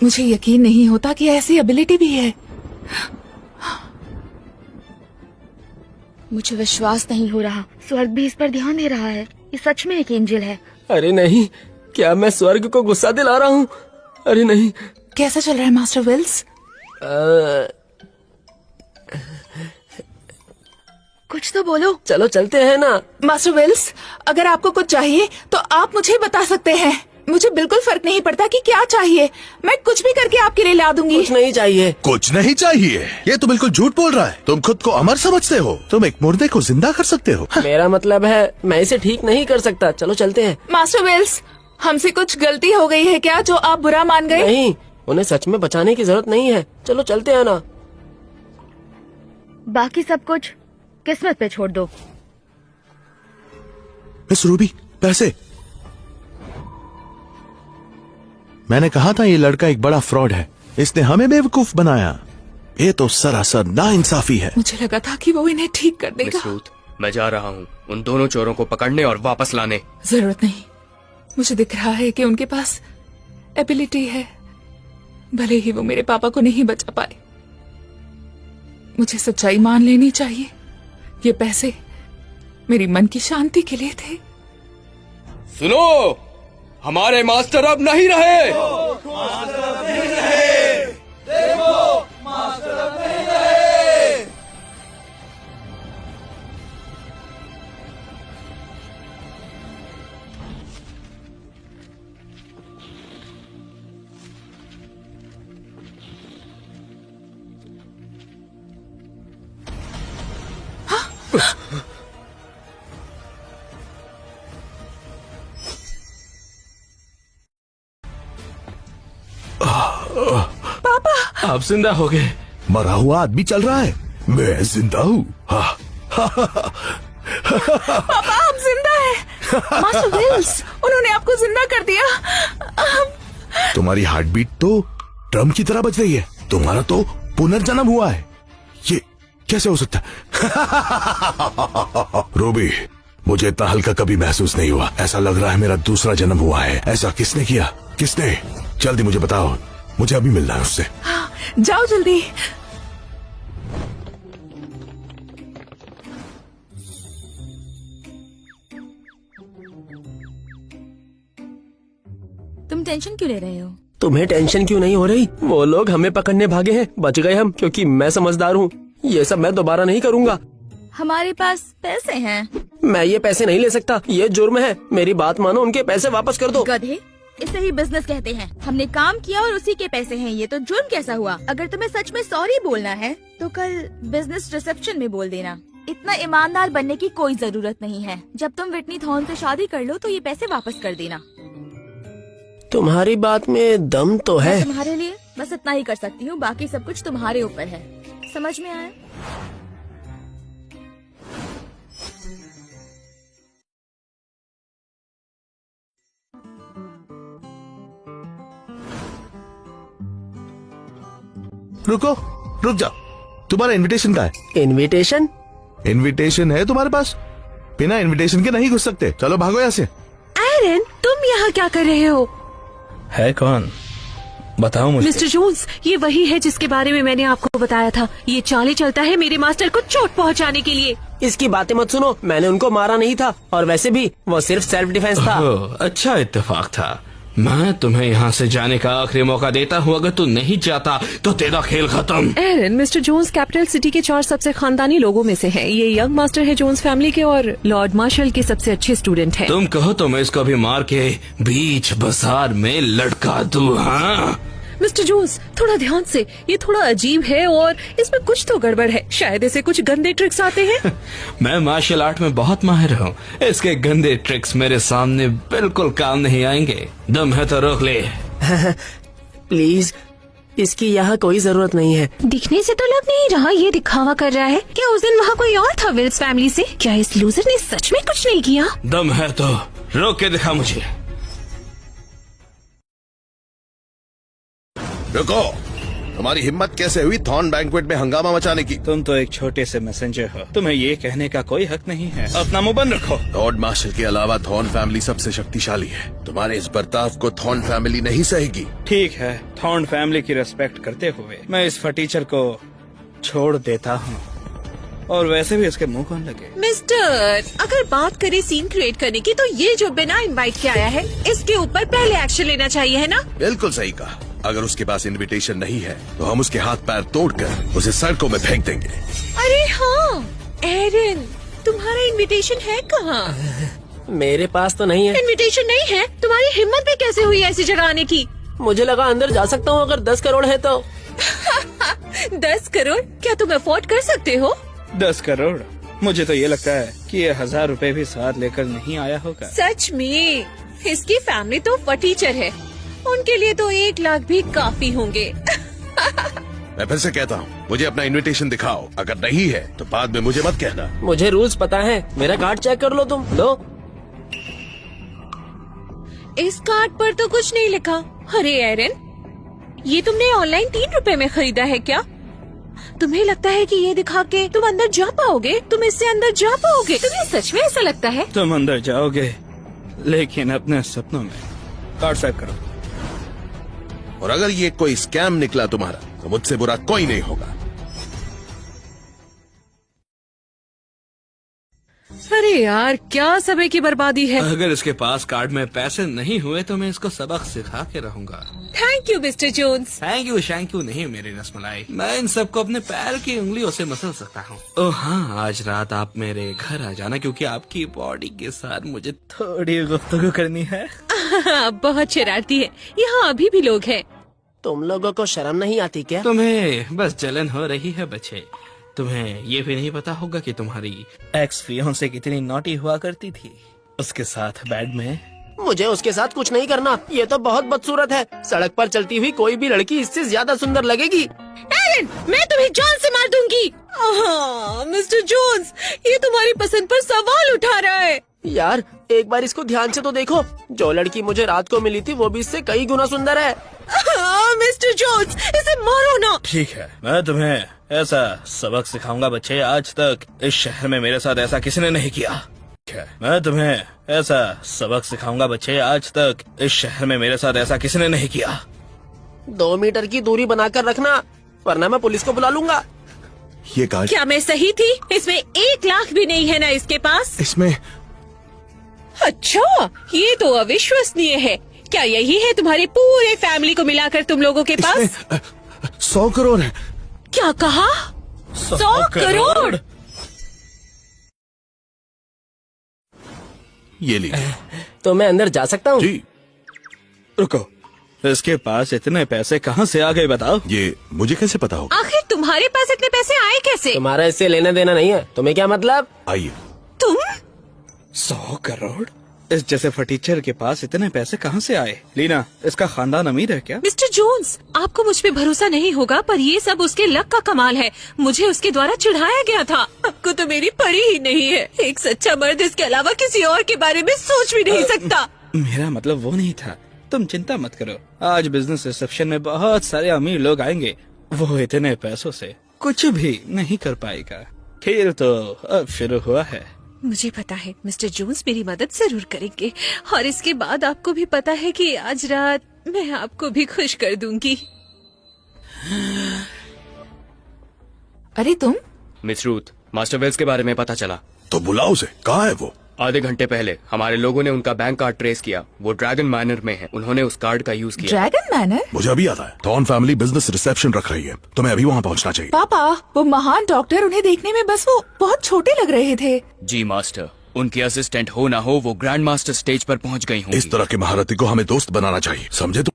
मुझे यकीन नहीं होता कि ऐसी एबिलिटी भी है। मुझे विश्वास नहीं हो रहा, स्वर्ग भी इस पर ध्यान दे रहा है। ये सच में एक एंजल है। अरे नहीं, क्या मैं स्वर्ग को गुस्सा दिला रहा हूँ? अरे नहीं। कैसा चल रहा है मास्टर विल्स? कुछ तो बोलो। चलो चलते हैं ना। मास्टर विल्स, अगर आपको कुछ चाहिए तो आप मुझे बता सकते हैं। मुझे बिल्कुल फर्क नहीं पड़ता कि क्या चाहिए, मैं कुछ भी करके आपके लिए ला दूंगी। कुछ नहीं चाहिए। कुछ नहीं चाहिए? ये तो बिल्कुल झूठ बोल रहा है। तुम खुद को अमर समझते हो? तुम एक मुर्दे को जिंदा कर सकते हो? मेरा मतलब है मैं इसे ठीक नहीं कर सकता। चलो चलते हैं। मास्टर विल्स, हमसे कुछ गलती हो गई है क्या जो आप बुरा मान गए? नहीं, उन्हें सच में बचाने की जरूरत नहीं है। चलो चलते हैं ना। बाकी सब कुछ किस्मत पे छोड़ दो। मिस रूबी, पैसे। मैंने कहा था ये लड़का एक बड़ा फ्रॉड है, इसने हमें बेवकूफ बनाया। ये तो सरासर नाइंसाफी है। मुझे लगा था कि वो इन्हें ठीक कर देगा। मिस रूथ, मैं जा रहा हूँ उन दोनों चोरों को पकड़ने और वापस लाने। जरूरत नहीं, मुझे दिख रहा है कि उनके पास एबिलिटी है, भले ही वो मेरे पापा को नहीं बचा पाए। मुझे सच्चाई मान लेनी चाहिए। ये पैसे मेरी मन की शांति के लिए थे। सुनो, हमारे मास्टर अब नहीं रहे। आप जिंदा हो गए। मरा हुआ आदमी चल रहा है, मैं जिंदा हूँ। पापा, आप जिंदा हैं। मास्टर विल्स, उन्होंने आपको जिंदा कर दिया। तुम्हारी हार्ट बीट तो ड्रम की तरह बज रही है। तुम्हारा तो पुनर्जन्म हुआ है। ये कैसे हो सकता है? रूबी, मुझे इतना हल्का कभी महसूस नहीं हुआ। ऐसा लग रहा है मेरा दूसरा जन्म हुआ है। ऐसा किसने किया? किसने? जल्दी मुझे बताओ, मुझे अभी मिलना है उससे। जाओ जल्दी। तुम टेंशन क्यों ले रहे हो? तुम्हें टेंशन क्यों नहीं हो रही? वो लोग हमें पकड़ने भागे हैं, बच गए हम, क्योंकि मैं समझदार हूँ। ये सब मैं दोबारा नहीं करूँगा। हमारे पास पैसे हैं। मैं ये पैसे नहीं ले सकता, ये जुर्म है। मेरी बात मानो, उनके पैसे वापस कर दो। गधे, इसे ही बिजनेस कहते हैं। हमने काम किया और उसी के पैसे हैं, ये तो जुर्म कैसा हुआ? अगर तुम्हें सच में सॉरी बोलना है तो कल बिजनेस रिसेप्शन में बोल देना। इतना ईमानदार बनने की कोई जरूरत नहीं है। जब तुम विटनी थॉर्न से शादी कर लो तो ये पैसे वापस कर देना। तुम्हारी बात में दम तो है। मैं तुम्हारे लिए बस इतना ही कर सकती हूँ, बाकी सब कुछ तुम्हारे ऊपर है। समझ में आया? रुको, रुक जाओ। तुम्हारा इनविटेशन कहाँ है? इनविटेशन? इनविटेशन है तुम्हारे पास? बिना इनविटेशन के नहीं घुस सकते। चलो भागो यहाँ से। एरन, तुम यहाँ क्या कर रहे हो? है कौन? बताओ मुझे। मिस्टर जोन्स, ये वही है जिसके बारे में मैंने आपको बताया था। ये चाले चलता है मेरे मास्टर को चोट पहुँचाने के लिए। इसकी बातें मत सुनो, मैंने उनको मारा नहीं था, और वैसे भी वो सिर्फ सेल्फ डिफेंस था। अच्छा इत्तेफाक था। मैं तुम्हें यहाँ से जाने का आखिरी मौका देता हूँ। अगर तू नहीं चाहता तो तेरा खेल खत्म। एरन, मिस्टर जोन्स कैपिटल सिटी के 4 सबसे खानदानी लोगों में से हैं। ये यंग मास्टर है जोन्स फैमिली के और लॉर्ड मार्शल के सबसे अच्छे स्टूडेंट हैं। तुम कहो तो मैं इसको भी मार के बीच बाजार में लटका दूँ। हाँ मिस्टर जोन्स, थोड़ा ध्यान से, ये थोड़ा अजीब है और इसमें कुछ तो गड़बड़ है। शायद इसे कुछ गंदे ट्रिक्स आते हैं। मैं मार्शल आर्ट में बहुत माहिर हूँ। इसके गंदे ट्रिक्स मेरे सामने बिल्कुल काम नहीं आएंगे। दम है तो रोक ले। प्लीज, इसकी यहाँ कोई जरूरत नहीं है। दिखने से तो लग नहीं रहा ये दिखावा कर रहा है। क्या उस दिन वहाँ कोई और था विल्स फैमिली से? क्या इस लूजर ने सच में कुछ नहीं किया? दम है तो रोक के दिखा मुझे। रुको, तुम्हारी हिम्मत कैसे हुई थॉर्न बैंक्वेट में हंगामा मचाने की? तुम तो एक छोटे से मैसेंजर हो, तुम्हें ये कहने का कोई हक नहीं है। अपना मुंह बंद रखो। लॉर्ड मार्शल के अलावा थॉर्न फैमिली सबसे शक्तिशाली है। तुम्हारे इस बर्ताव को थॉर्न फैमिली नहीं सहेगी। ठीक है, थॉर्न फैमिली की रेस्पेक्ट करते हुए मैं इस फटीचर को छोड़ देता हूँ। और वैसे भी इसके मुंह कौन लगे? मिस्टर, अगर बात करें सीन क्रिएट करने की, तो ये जो बिना इनवाइट के आया है, इसके ऊपर पहले एक्शन लेना चाहिए, है ना? बिल्कुल सही कहा। अगर उसके पास इनविटेशन नहीं है तो हम उसके हाथ पैर तोड़कर उसे सड़कों में फेंक देंगे। अरे हाँ, एरन, तुम्हारा इनविटेशन है कहाँ? मेरे पास तो नहीं है। इनविटेशन नहीं है? तुम्हारी हिम्मत भी कैसे हुई ऐसी जगह आने की? मुझे लगा अंदर जा सकता हूँ अगर 10 करोड़ है तो। 10 करोड़? क्या तुम अफोर्ड कर सकते हो? 10 करोड़? मुझे तो ये लगता है कि ये 1000 रुपए भी साथ लेकर नहीं आया होगा। सच में? इसकी फैमिली तो फटीचर है, उनके लिए तो 1 लाख भी काफी होंगे। मैं फिर से कहता हूँ, मुझे अपना इनविटेशन दिखाओ। अगर नहीं है तो बाद में मुझे मत कहना। मुझे रूल्स पता है। मेरा कार्ड चेक कर लो तुम। लो। इस कार्ड पर तो कुछ नहीं लिखा। अरे एरन, ये तुमने ऑनलाइन 3 रुपए में खरीदा है क्या? तुम्हें लगता है कि ये दिखा के तुम अंदर जा पाओगे? तुम इससे अंदर जा पाओगे? तुम्हें सच में ऐसा लगता है? तुम अंदर जाओगे, लेकिन अपने सपनों में। कार्ड स्वाइप करो। और अगर ये कोई स्कैम निकला तुम्हारा तो मुझसे बुरा कोई नहीं होगा। अरे यार, क्या समय की बर्बादी है। अगर इसके पास कार्ड में पैसे नहीं हुए तो मैं इसको सबक सिखा के रहूंगा। Thank you mister Jones. Thank you नहीं मेरी रसमलाई। मैं इन सबको अपने पैर की उंगलियों से मसल सकता हूँ। ओह हाँ, आज रात आप मेरे घर आ जाना, क्योंकि आपकी बॉडी के साथ मुझे थोड़ी गुफ्तगू करनी है। बहुत शरारती है। यहाँ अभी भी लोग हैं। तुम लोगों को शर्म नहीं आती क्या? तुम्हें बस जलन हो रही है बच्चे। तुम्हें ये भी नहीं पता होगा कि तुम्हारी एक्स फियोंसे कितनी नॉटी हुआ करती थी उसके साथ बेड में। मुझे उसके साथ कुछ नहीं करना। ये तो बहुत बदसूरत है। सड़क पर चलती हुई कोई भी लड़की इससे ज्यादा सुंदर लगेगी। एरन, मैं तुम्हें जान से मार दूंगी। मिस्टर जोन्स, ये तुम्हारी पसंद पर सवाल उठा रहा है। यार, एक बार इसको ध्यान से तो देखो। जो लड़की मुझे रात को मिली थी वो भी इससे कई गुना सुंदर है। मिस्टर जोन्स, इसे मारो ना। ठीक है, मैं तुम्हें ऐसा सबक सिखाऊंगा बच्चे। आज तक इस शहर में मेरे साथ ऐसा किसी ने नहीं किया। मैं तुम्हें ऐसा सबक सिखाऊंगा बच्चे। आज तक इस शहर में मेरे साथ ऐसा किसी ने नहीं किया। 2 मीटर की दूरी बनाकर रखना। वरना मैं पुलिस को बुला लूंगा। ये कार्ड क्या मैं सही थी? इसमें 1 लाख भी नहीं है ना इसके पास? इसमें अच्छा, ये तो अविश्वसनीय है। क्या यही है तुम्हारे पूरे फैमिली को मिलाकर तुम लोगों के पास? इसमें 100 करोड़ है। क्या कहा? 100 करोड़? ये लीजिए। तो मैं अंदर जा सकता हूँ? जी। रुको, इसके पास इतने पैसे कहाँ से आ गए बताओ? ये मुझे कैसे पता होगा? आखिर तुम्हारे पास इतने पैसे आए कैसे? तुम्हारा इससे लेना देना नहीं है। तुम्हें क्या मतलब? आइए। तुम 100 करोड़? इस जैसे फटीचर के पास इतने पैसे कहाँ से आए? लीना, इसका खानदान अमीर है क्या? मिस्टर जोन्स, आपको मुझ पे भरोसा नहीं होगा, पर ये सब उसके लक का कमाल है। मुझे उसके द्वारा चिढ़ाया गया था। आपको तो मेरी पड़ी ही नहीं है। एक सच्चा मर्द इसके अलावा किसी और के बारे में सोच भी नहीं सकता। मेरा मतलब वो नहीं था। तुम चिंता मत करो, आज बिजनेस रिसेप्शन में बहुत सारे अमीर लोग आएंगे। वो इतने पैसों से कुछ भी नहीं कर पाएगा। खेल तो अब शुरू हुआ है। मुझे पता है मिस्टर जोन्स मेरी मदद जरूर करेंगे, और इसके बाद आपको भी पता है कि आज रात मैं आपको भी खुश कर दूंगी। अरे तुम? मिस रूथ, मास्टर वेल्स के बारे में पता चला। तो बुलाओ उसे। कहाँ है वो? आधे घंटे पहले हमारे लोगों ने उनका बैंक कार्ड ट्रेस किया। वो ड्रैगन मैनर में है। उन्होंने उस कार्ड का यूज किया। Dragon manner? मुझे अभी याद है। थॉर्न फैमिली बिजनेस रिसेप्शन रख रही है, तुम्हें अभी वहाँ पहुँचना चाहिए। पापा, वो महान डॉक्टर, उन्हें देखने में बस वो बहुत छोटे लग रहे थे। जी मास्टर, उनके असिस्टेंट हो ना हो वो ग्रैंड मास्टर स्टेज पर पहुंच गई होंगी। इस तरह के महारथी को हमें दोस्त बनाना चाहिए, समझे? तो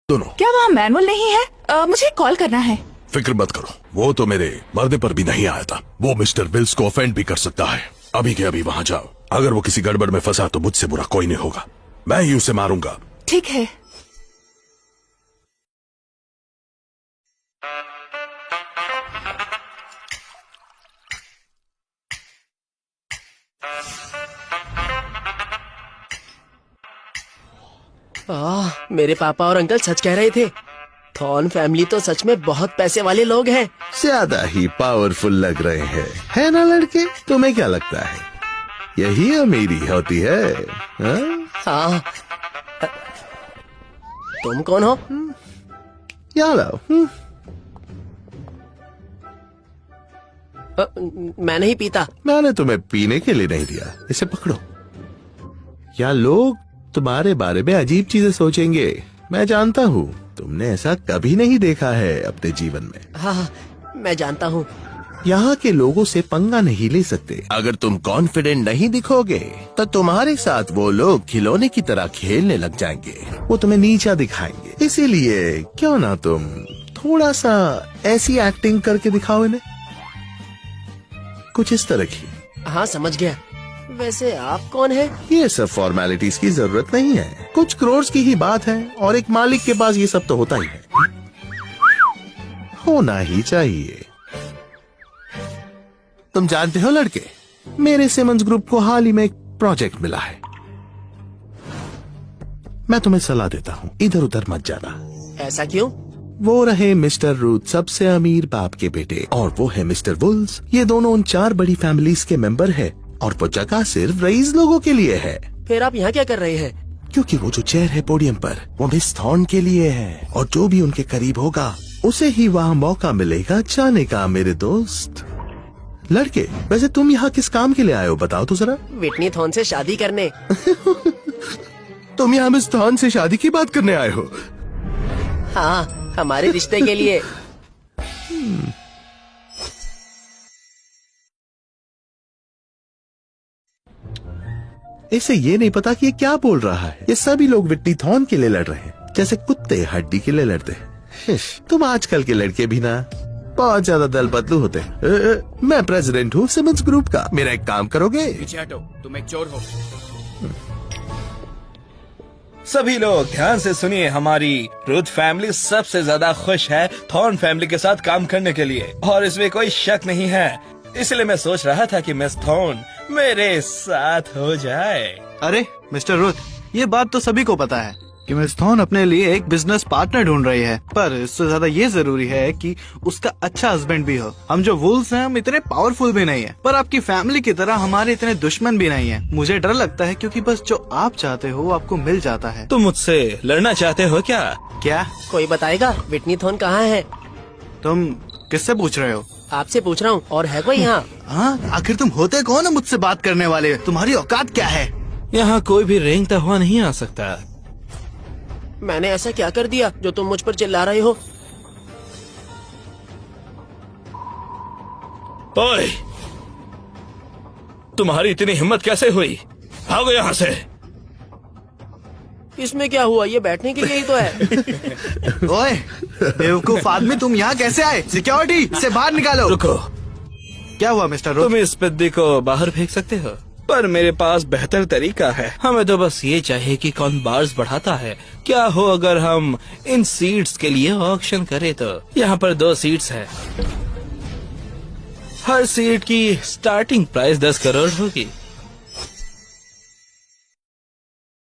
दोनों। क्या वहाँ मैनुअल नहीं है? मुझे कॉल करना है। फिक्र मत करो, वो तो मेरे मरने पर भी नहीं आया था। वो मिस्टर विल्स को ऑफेंड भी कर सकता है। अभी के अभी वहाँ जाओ। अगर वो किसी गड़बड़ में फंसा तो मुझसे बुरा कोई नहीं होगा। मैं ही उसे मारूंगा। ठीक है। मेरे पापा और अंकल सच कह रहे थे। थॉर्न फैमिली तो सच में बहुत पैसे वाले लोग हैं। ज्यादा ही पावरफुल लग रहे हैं, है ना लड़के? तुम्हें क्या लगता है यही अमीरी होती है? हाँ। तुम कौन हो? यहाँ लाओ। मैं नहीं पीता। मैंने तुम्हें पीने के लिए नहीं दिया, इसे पकड़ो। या लोग तुम्हारे बारे में अजीब चीजें सोचेंगे। मैं जानता हूँ, तुमने ऐसा कभी नहीं देखा है अपने जीवन में। हाँ, मैं जानता हूँ। यहाँ के लोगों से पंगा नहीं ले सकते। अगर तुम कॉन्फिडेंट नहीं दिखोगे तो तुम्हारे साथ वो लोग खिलौने की तरह खेलने लग जाएंगे। वो तुम्हें नीचा दिखाएंगे। इसीलिए क्यों ना तुम थोड़ा सा ऐसी एक्टिंग करके दिखाओ इन्हें, कुछ इस तरह की। हाँ, समझ गया। वैसे आप कौन हैं? ये सब फॉर्मेलिटीज की जरूरत नहीं है। कुछ करोड़ की ही बात है, और एक मालिक के पास ये सब तो होता ही है, होना ही चाहिए। तुम जानते हो लड़के, मेरे सिमंस ग्रुप को हाल ही में एक प्रोजेक्ट मिला है। मैं तुम्हें सलाह देता हूँ, इधर उधर मत जाना। ऐसा क्यों? वो रहे मिस्टर रूथ, सबसे अमीर बाप के बेटे, और वो है मिस्टर वुल्स। ये दोनों उन 4 बड़ी फैमिलीज के मेंबर है, और वो जगह सिर्फ रईस लोगों के लिए है। फिर आप यहाँ क्या कर रहे हैं? क्योंकि वो जो चेयर है पोडियम पर, वो मिस थॉर्न के लिए है, और जो भी उनके करीब होगा उसे ही वहाँ मौका मिलेगा जाने का। मेरे दोस्त लड़के, वैसे तुम यहाँ किस काम के लिए आए हो बताओ तो जरा। विटनी थॉर्न से शादी करने। तुम यहाँ मिस थॉर्न से शादी की बात करने आए हो? हाँ, हमारे रिश्ते के लिए। इसे ये नहीं पता कि ये क्या बोल रहा है। ये सभी लोग विटनी थॉर्न के लिए लड़ रहे हैं, जैसे कुत्ते हड्डी के लिए लड़ते हैं। तुम आजकल के लड़के भी ना बहुत ज्यादा दल बदलू होते हैं। मैं प्रेसिडेंट हूँ सिमंस ग्रुप का, मेरा एक काम करोगे? पीछे हटो, तुम एक चोर हो। सभी लोग ध्यान से सुनिए, हमारी रूथ फैमिली सबसे ज्यादा खुश है थॉर्न फैमिली के साथ काम करने के लिए, और इसमें कोई शक नहीं है। इसलिए मैं सोच रहा था कि मिस थॉर्न मेरे साथ हो जाए। अरे मिस्टर रूथ, ये बात तो सभी को पता है। कि मिस थॉर्न अपने लिए एक बिजनेस पार्टनर ढूंढ रही है, पर इससे ज्यादा ये जरूरी है कि उसका अच्छा हस्बैंड भी हो। हम जो वुल्स हैं हम इतने पावरफुल भी नहीं है, पर आपकी फैमिली की तरह हमारे इतने दुश्मन भी नहीं है। मुझे डर लगता है क्योंकि बस जो आप चाहते हो आपको मिल जाता है। तुम मुझसे लड़ना चाहते हो क्या? क्या कोई बताएगा विटनी थॉर्न कहाँ है? तुम किससे पूछ रहे हो? आपसे पूछ रहा हूँ। और है कोई यहाँ? हाँ, आखिर तुम होते कौन हो मुझसे बात करने वाले? तुम्हारी औकात क्या है? यहाँ कोई भी रेंगता हुआ नहीं आ सकता। मैंने ऐसा क्या कर दिया जो तुम मुझ पर चिल्ला रहे हो? ओए, तुम्हारी इतनी हिम्मत कैसे हुई? भागो यहाँ से। इसमें क्या हुआ? ये बैठने के लिए ही तो है। ओए बेवकूफ आदमी, तुम यहाँ कैसे आए? सिक्योरिटी से बाहर निकालो। रुको, क्या हुआ मिस्टर रोथ? तुम इस पिद्दी को बाहर फेंक सकते हो, पर मेरे पास बेहतर तरीका है। हमें तो बस ये चाहिए कि कौन बार्स बढ़ाता है। क्या हो अगर हम इन सीट्स के लिए ऑक्शन करें? तो यहाँ पर 2 सीट्स है। हर सीट की स्टार्टिंग प्राइस 10 करोड़ होगी।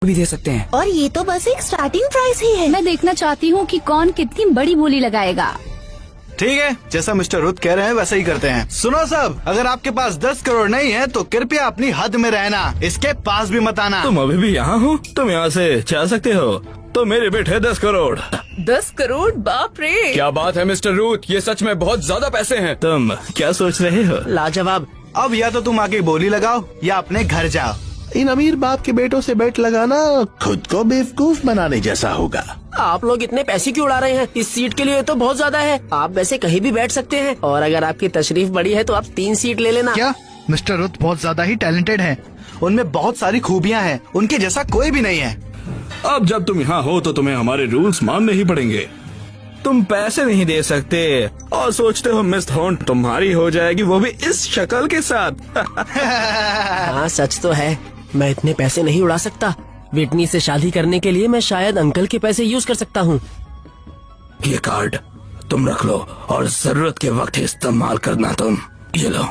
भी दे सकते हैं। और ये तो बस एक स्टार्टिंग प्राइस ही है। मैं देखना चाहती हूँ कि कौन कितनी बड़ी बोली लगाएगा। ठीक है, जैसा मिस्टर रुथ कह रहे हैं वैसा ही करते हैं। सुनो सब, अगर आपके पास 10 करोड़ नहीं है तो कृपया अपनी हद में रहना, इसके पास भी मत आना। तुम अभी भी यहाँ हो? तुम यहाँ से जा सकते हो। तो मेरे बेटे 10 करोड़। 10 करोड़? बाप रे! क्या बात है मिस्टर रूथ, ये सच में बहुत ज्यादा पैसे हैं। तुम क्या सोच रहे हो? लाजवाब। अब या तो तुम आके बोली लगाओ या अपने घर जाओ। इन अमीर बाप के बेटों से बेट लगाना खुद को बेवकूफ बनाने जैसा होगा। आप लोग इतने पैसे क्यों उड़ा रहे हैं? इस सीट के लिए तो बहुत ज्यादा है। आप वैसे कहीं भी बैठ सकते हैं, और अगर आपकी तशरीफ बड़ी है तो आप 3 सीट ले लेना। क्या? मिस्टर रुथ बहुत ज्यादा ही टैलेंटेड हैं। उनमें बहुत सारी खूबियां हैं, उनके जैसा कोई भी नहीं है। अब जब तुम यहाँ हो तो तुम्हें हमारे रूल्स मानने ही पड़ेंगे। तुम पैसे नहीं दे सकते और सोचते हो मिस थॉर्न तुम्हारी हो जाएगी, वो भी इस शक्ल के साथ। हाँ सच तो है, मैं इतने पैसे नहीं उड़ा सकता। विटनी से शादी करने के लिए मैं शायद अंकल के पैसे यूज कर सकता हूँ। ये कार्ड तुम रख लो और जरूरत के वक्त इस्तेमाल करना। तुम ये लो।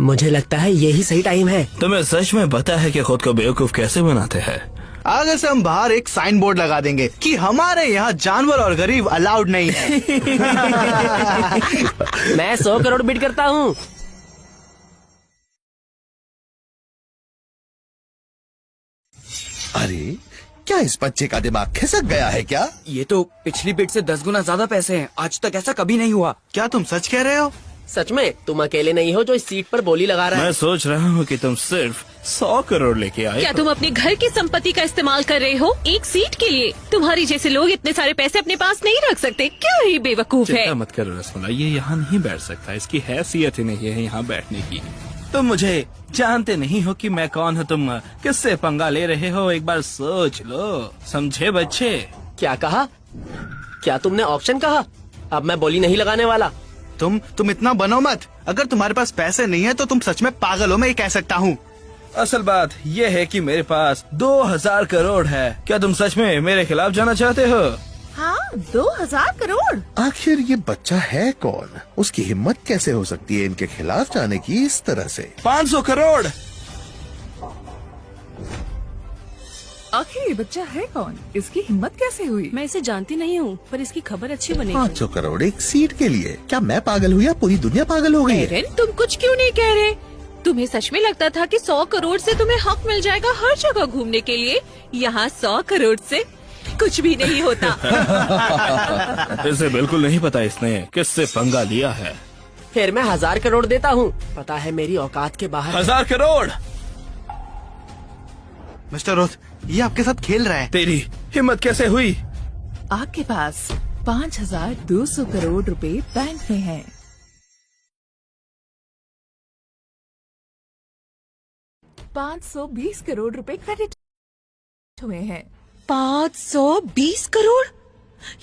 मुझे लगता है यही सही टाइम है। तुम्हें सच में पता है कि खुद को बेवकूफ कैसे बनाते हैं? आगे से हम बाहर एक साइन बोर्ड लगा देंगे कि हमारे यहाँ जानवर और गरीब अलाउड नहीं है। मैं 100 करोड़ बिड करता हूँ। अरे क्या इस बच्चे का दिमाग खिसक गया है क्या? ये तो पिछली बिड से 10 गुना ज्यादा पैसे हैं। आज तक ऐसा कभी नहीं हुआ। क्या तुम सच कह रहे हो? सच में तुम अकेले नहीं हो जो इस सीट पर बोली लगा रहा है। मैं सोच रहा हूँ कि तुम सिर्फ 100 करोड़ लेके आए। क्या तुम अपने घर की संपत्ति का इस्तेमाल कर रहे हो एक सीट के लिए? तुम्हारी जैसे लोग इतने सारे पैसे अपने पास नहीं रख सकते। क्या ही बेवकूफ है। चिंता मत करो रसमलाई, ये यहाँ नहीं बैठ सकता। इसकी हैसियत ही नहीं है यहाँ बैठने की। तुम मुझे जानते नहीं हो कि मैं कौन हूँ। तुम किससे पंगा ले रहे हो? एक बार सोच लो, समझे बच्चे? क्या कहा? क्या तुमने ऑक्शन कहा? अब मैं बोली नहीं लगाने वाला। तुम इतना बनो मत। अगर तुम्हारे पास पैसे नहीं है तो तुम सच में पागल हो, मैं ये कह सकता हूँ। असल बात ये है कि मेरे पास 2000 करोड़ है। क्या तुम सच में मेरे खिलाफ जाना चाहते हो? हाँ, 2000 करोड़? आखिर ये बच्चा है कौन? उसकी हिम्मत कैसे हो सकती है इनके खिलाफ जाने की इस तरह से? 500 करोड़। आखिर ये बच्चा है कौन? इसकी हिम्मत कैसे हुई? मैं इसे जानती नहीं हूँ, पर इसकी खबर अच्छी बनेगी। 500 करोड़ एक सीट के लिए? क्या मैं पागल हुई या पूरी दुनिया पागल हो गई है? एरन, तुम कुछ क्यों नहीं कह रहे? तुम्हें सच में लगता था कि 100 करोड़ से तुम्हें हक मिल जाएगा हर जगह घूमने के लिए? यहाँ 100 करोड़ से कुछ भी नहीं होता। इसे बिल्कुल नहीं पता इसने किससे पंगा लिया है। फिर मैं 1000 करोड़ देता हूँ। पता है मेरी औकात के बाहर। 1000 करोड़? मिस्टर रोथ, ये आपके साथ खेल रहा है। तेरी हिम्मत कैसे हुई? आपके पास 5200 करोड़ रुपए बैंक में है। $520 करोड़ रुपए क्रेडिट हुए हैं। 520 करोड़?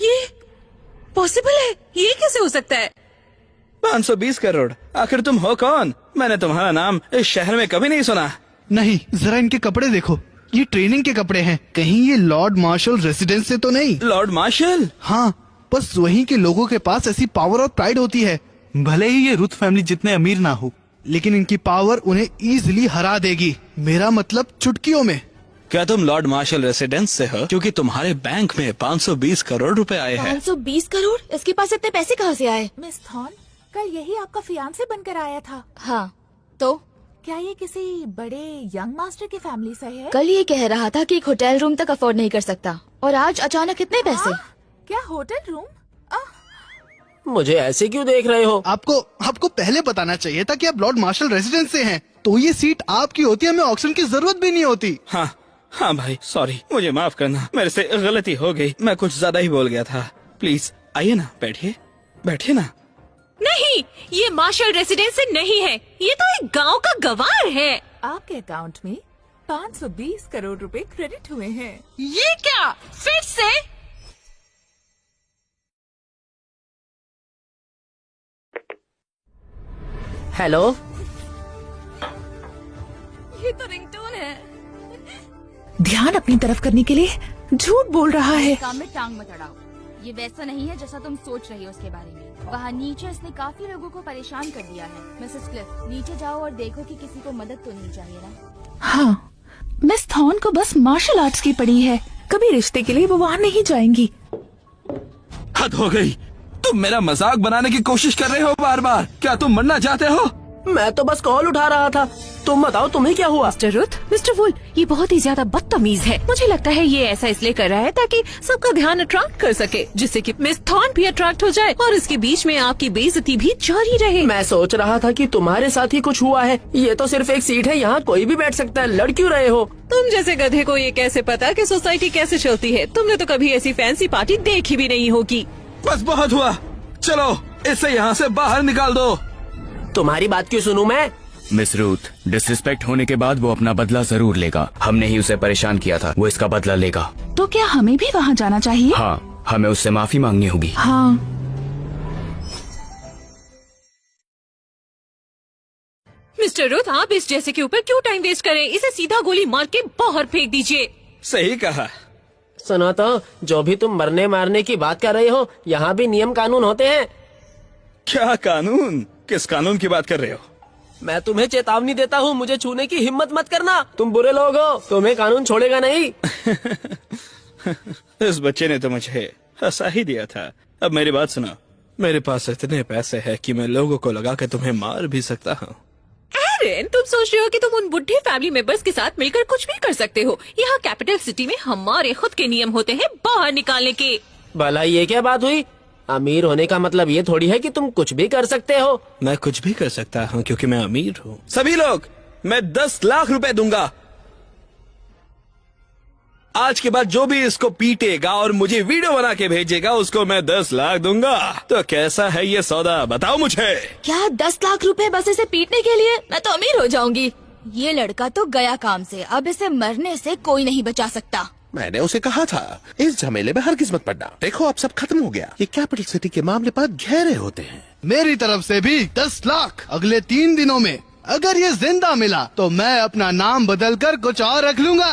ये पॉसिबल है? ये कैसे हो सकता है? 520 करोड़? आखिर तुम हो कौन? मैंने तुम्हारा नाम इस शहर में कभी नहीं सुना। नहीं, जरा इनके कपड़े देखो, ये ट्रेनिंग के कपड़े हैं। कहीं ये लॉर्ड मार्शल रेसिडेंस से तो नहीं? Lord Marshal? हाँ, बस वहीं के लोगों के पास ऐसी पावर और प्राइड होती है। भले ही ये रुथ फैमिली जितने अमीर ना हो, लेकिन इनकी पावर उन्हें इजीली हरा देगी। मेरा मतलब चुटकियों में। क्या तुम लॉर्ड मार्शल रेसिडेंस से हो? क्योंकि तुम्हारे बैंक में 520 करोड़ रुपए आए हैं। 520 करोड़? इसके पास इतने पैसे कहाँ से आए? मिस थॉर्न, कल यही आपका फियांसे बनकर आया था। हाँ, तो क्या ये किसी बड़े यंग मास्टर की फैमिली से है? कल ये कह रहा था कि एक होटल रूम तक अफोर्ड नहीं कर सकता, और आज अचानक इतने पैसे। क्या होटल रूम? मुझे ऐसे क्यों देख रहे हो? आपको पहले बताना चाहिए था कि आप लॉर्ड मार्शल रेसिडेंस से हैं। तो ये सीट आपकी होती, हमें ऑक्शन की जरूरत भी नहीं होती। हाँ भाई, सॉरी, मुझे माफ करना, मेरे से गलती हो गई, मैं कुछ ज्यादा ही बोल गया था। प्लीज आइए ना, बैठिए ना। नहीं, ये मार्शल रेसिडेंस से नहीं है, ये तो एक गांव का गवार है। आपके अकाउंट में 520 करोड़ रुपए क्रेडिट हुए हैं। ये क्या? फिर से? हेलो, ये तो रिंगटोन है। ध्यान अपनी तरफ करने के लिए झूठ बोल रहा है। काम में टांग मत अड़ाओ, ये वैसा नहीं है जैसा तुम सोच रही हो उसके बारे में। वहाँ नीचे इसने काफी लोगों को परेशान कर दिया है। मिसेस क्लिफ, नीचे जाओ और देखो कि किसी को मदद तो नहीं चाहिए ना। हाँ, मिस थॉर्न को बस मार्शल आर्ट्स की पड़ी है, कभी रिश्ते के लिए वो वहाँ नहीं जाएंगी। हद हो गई, तुम मेरा मजाक बनाने की कोशिश कर रहे हो बार बार। क्या तुम मरना चाहते हो? मैं तो बस कॉल उठा रहा था। तुम बताओ, तुम्हें क्या हुआ? मिस्टर रुथ, मिस्टर वुल, ये बहुत ही ज्यादा बदतमीज है। मुझे लगता है ये ऐसा इसलिए कर रहा है ताकि सबका ध्यान अट्रैक्ट कर सके, जिससे कि मिस थॉर्न भी अट्रैक्ट हो जाए और इसके बीच में आपकी बेइज्जती भी जारी रहे। मैं सोच रहा था कि तुम्हारे साथ ही कुछ हुआ है। ये तो सिर्फ एक सीट है, यहाँ कोई भी बैठ सकता है। लड़ क्यों रहे हो? तुम जैसे गधे को ये कैसे पता कि सोसाइटी कैसे चलती है? तुमने तो कभी ऐसी फैंसी पार्टी देखी भी नहीं होगी। बस बहुत हुआ, चलो इसे यहाँ से बाहर निकाल दो। तुम्हारी बात क्यों सुनूं मैं? मिस रूथ, डिसरिस्पेक्ट होने के बाद वो अपना बदला जरूर लेगा। हमने ही उसे परेशान किया था, वो इसका बदला लेगा। तो क्या हमें भी वहाँ जाना चाहिए? हाँ, हमें उससे माफी मांगनी होगी। हाँ। मिस्टर रुथ, आप इस जैसे के ऊपर क्यों टाइम वेस्ट करें? इसे सीधा गोली मार के बाहर फेंक दीजिए। सही कहा। सुनो तो, जो भी तुम मरने मारने की बात कर रहे हो, यहाँ भी नियम कानून होते हैं। क्या कानून? किस कानून की बात कर रहे हो? मैं तुम्हें चेतावनी देता हूँ, मुझे छूने की हिम्मत मत करना। तुम बुरे लोग हो, तुम्हें कानून छोड़ेगा नहीं। इस बच्चे ने तो मुझे हंसा ही दिया था। अब मेरी बात सुनो, मेरे पास इतने पैसे हैं कि मैं लोगों को लगा के तुम्हें मार भी सकता हूँ। एरन, तुम सोच रहे हो कि तुम उन बुढ़े फैमिली मेंबर्स के साथ मिलकर कुछ भी कर सकते हो? यहाँ कैपिटल सिटी में हमारे खुद के नियम होते हैं बाहर निकालने के। भला ये क्या बात हुई? अमीर होने का मतलब ये थोड़ी है कि तुम कुछ भी कर सकते हो। मैं कुछ भी कर सकता हूँ क्योंकि मैं अमीर हूँ। सभी लोग, मैं 10 लाख रुपए दूंगा। आज के बाद जो भी इसको पीटेगा और मुझे वीडियो बना के भेजेगा, उसको मैं 10 लाख दूंगा। तो कैसा है ये सौदा, बताओ मुझे। क्या 10 लाख रुपए बस इसे पीटने के लिए? मैं तो अमीर हो जाऊंगी। ये लड़का तो गया काम से, अब इसे मरने से कोई नहीं बचा सकता। मैंने उसे कहा था इस झमेले में हर किस्मत पड़ना। देखो अब सब खत्म हो गया। ये कैपिटल सिटी के मामले बहुत गहरे होते हैं। मेरी तरफ से भी 10 लाख अगले 3 दिनों में। अगर ये जिंदा मिला तो मैं अपना नाम बदलकर कुछ और रख लूंगा।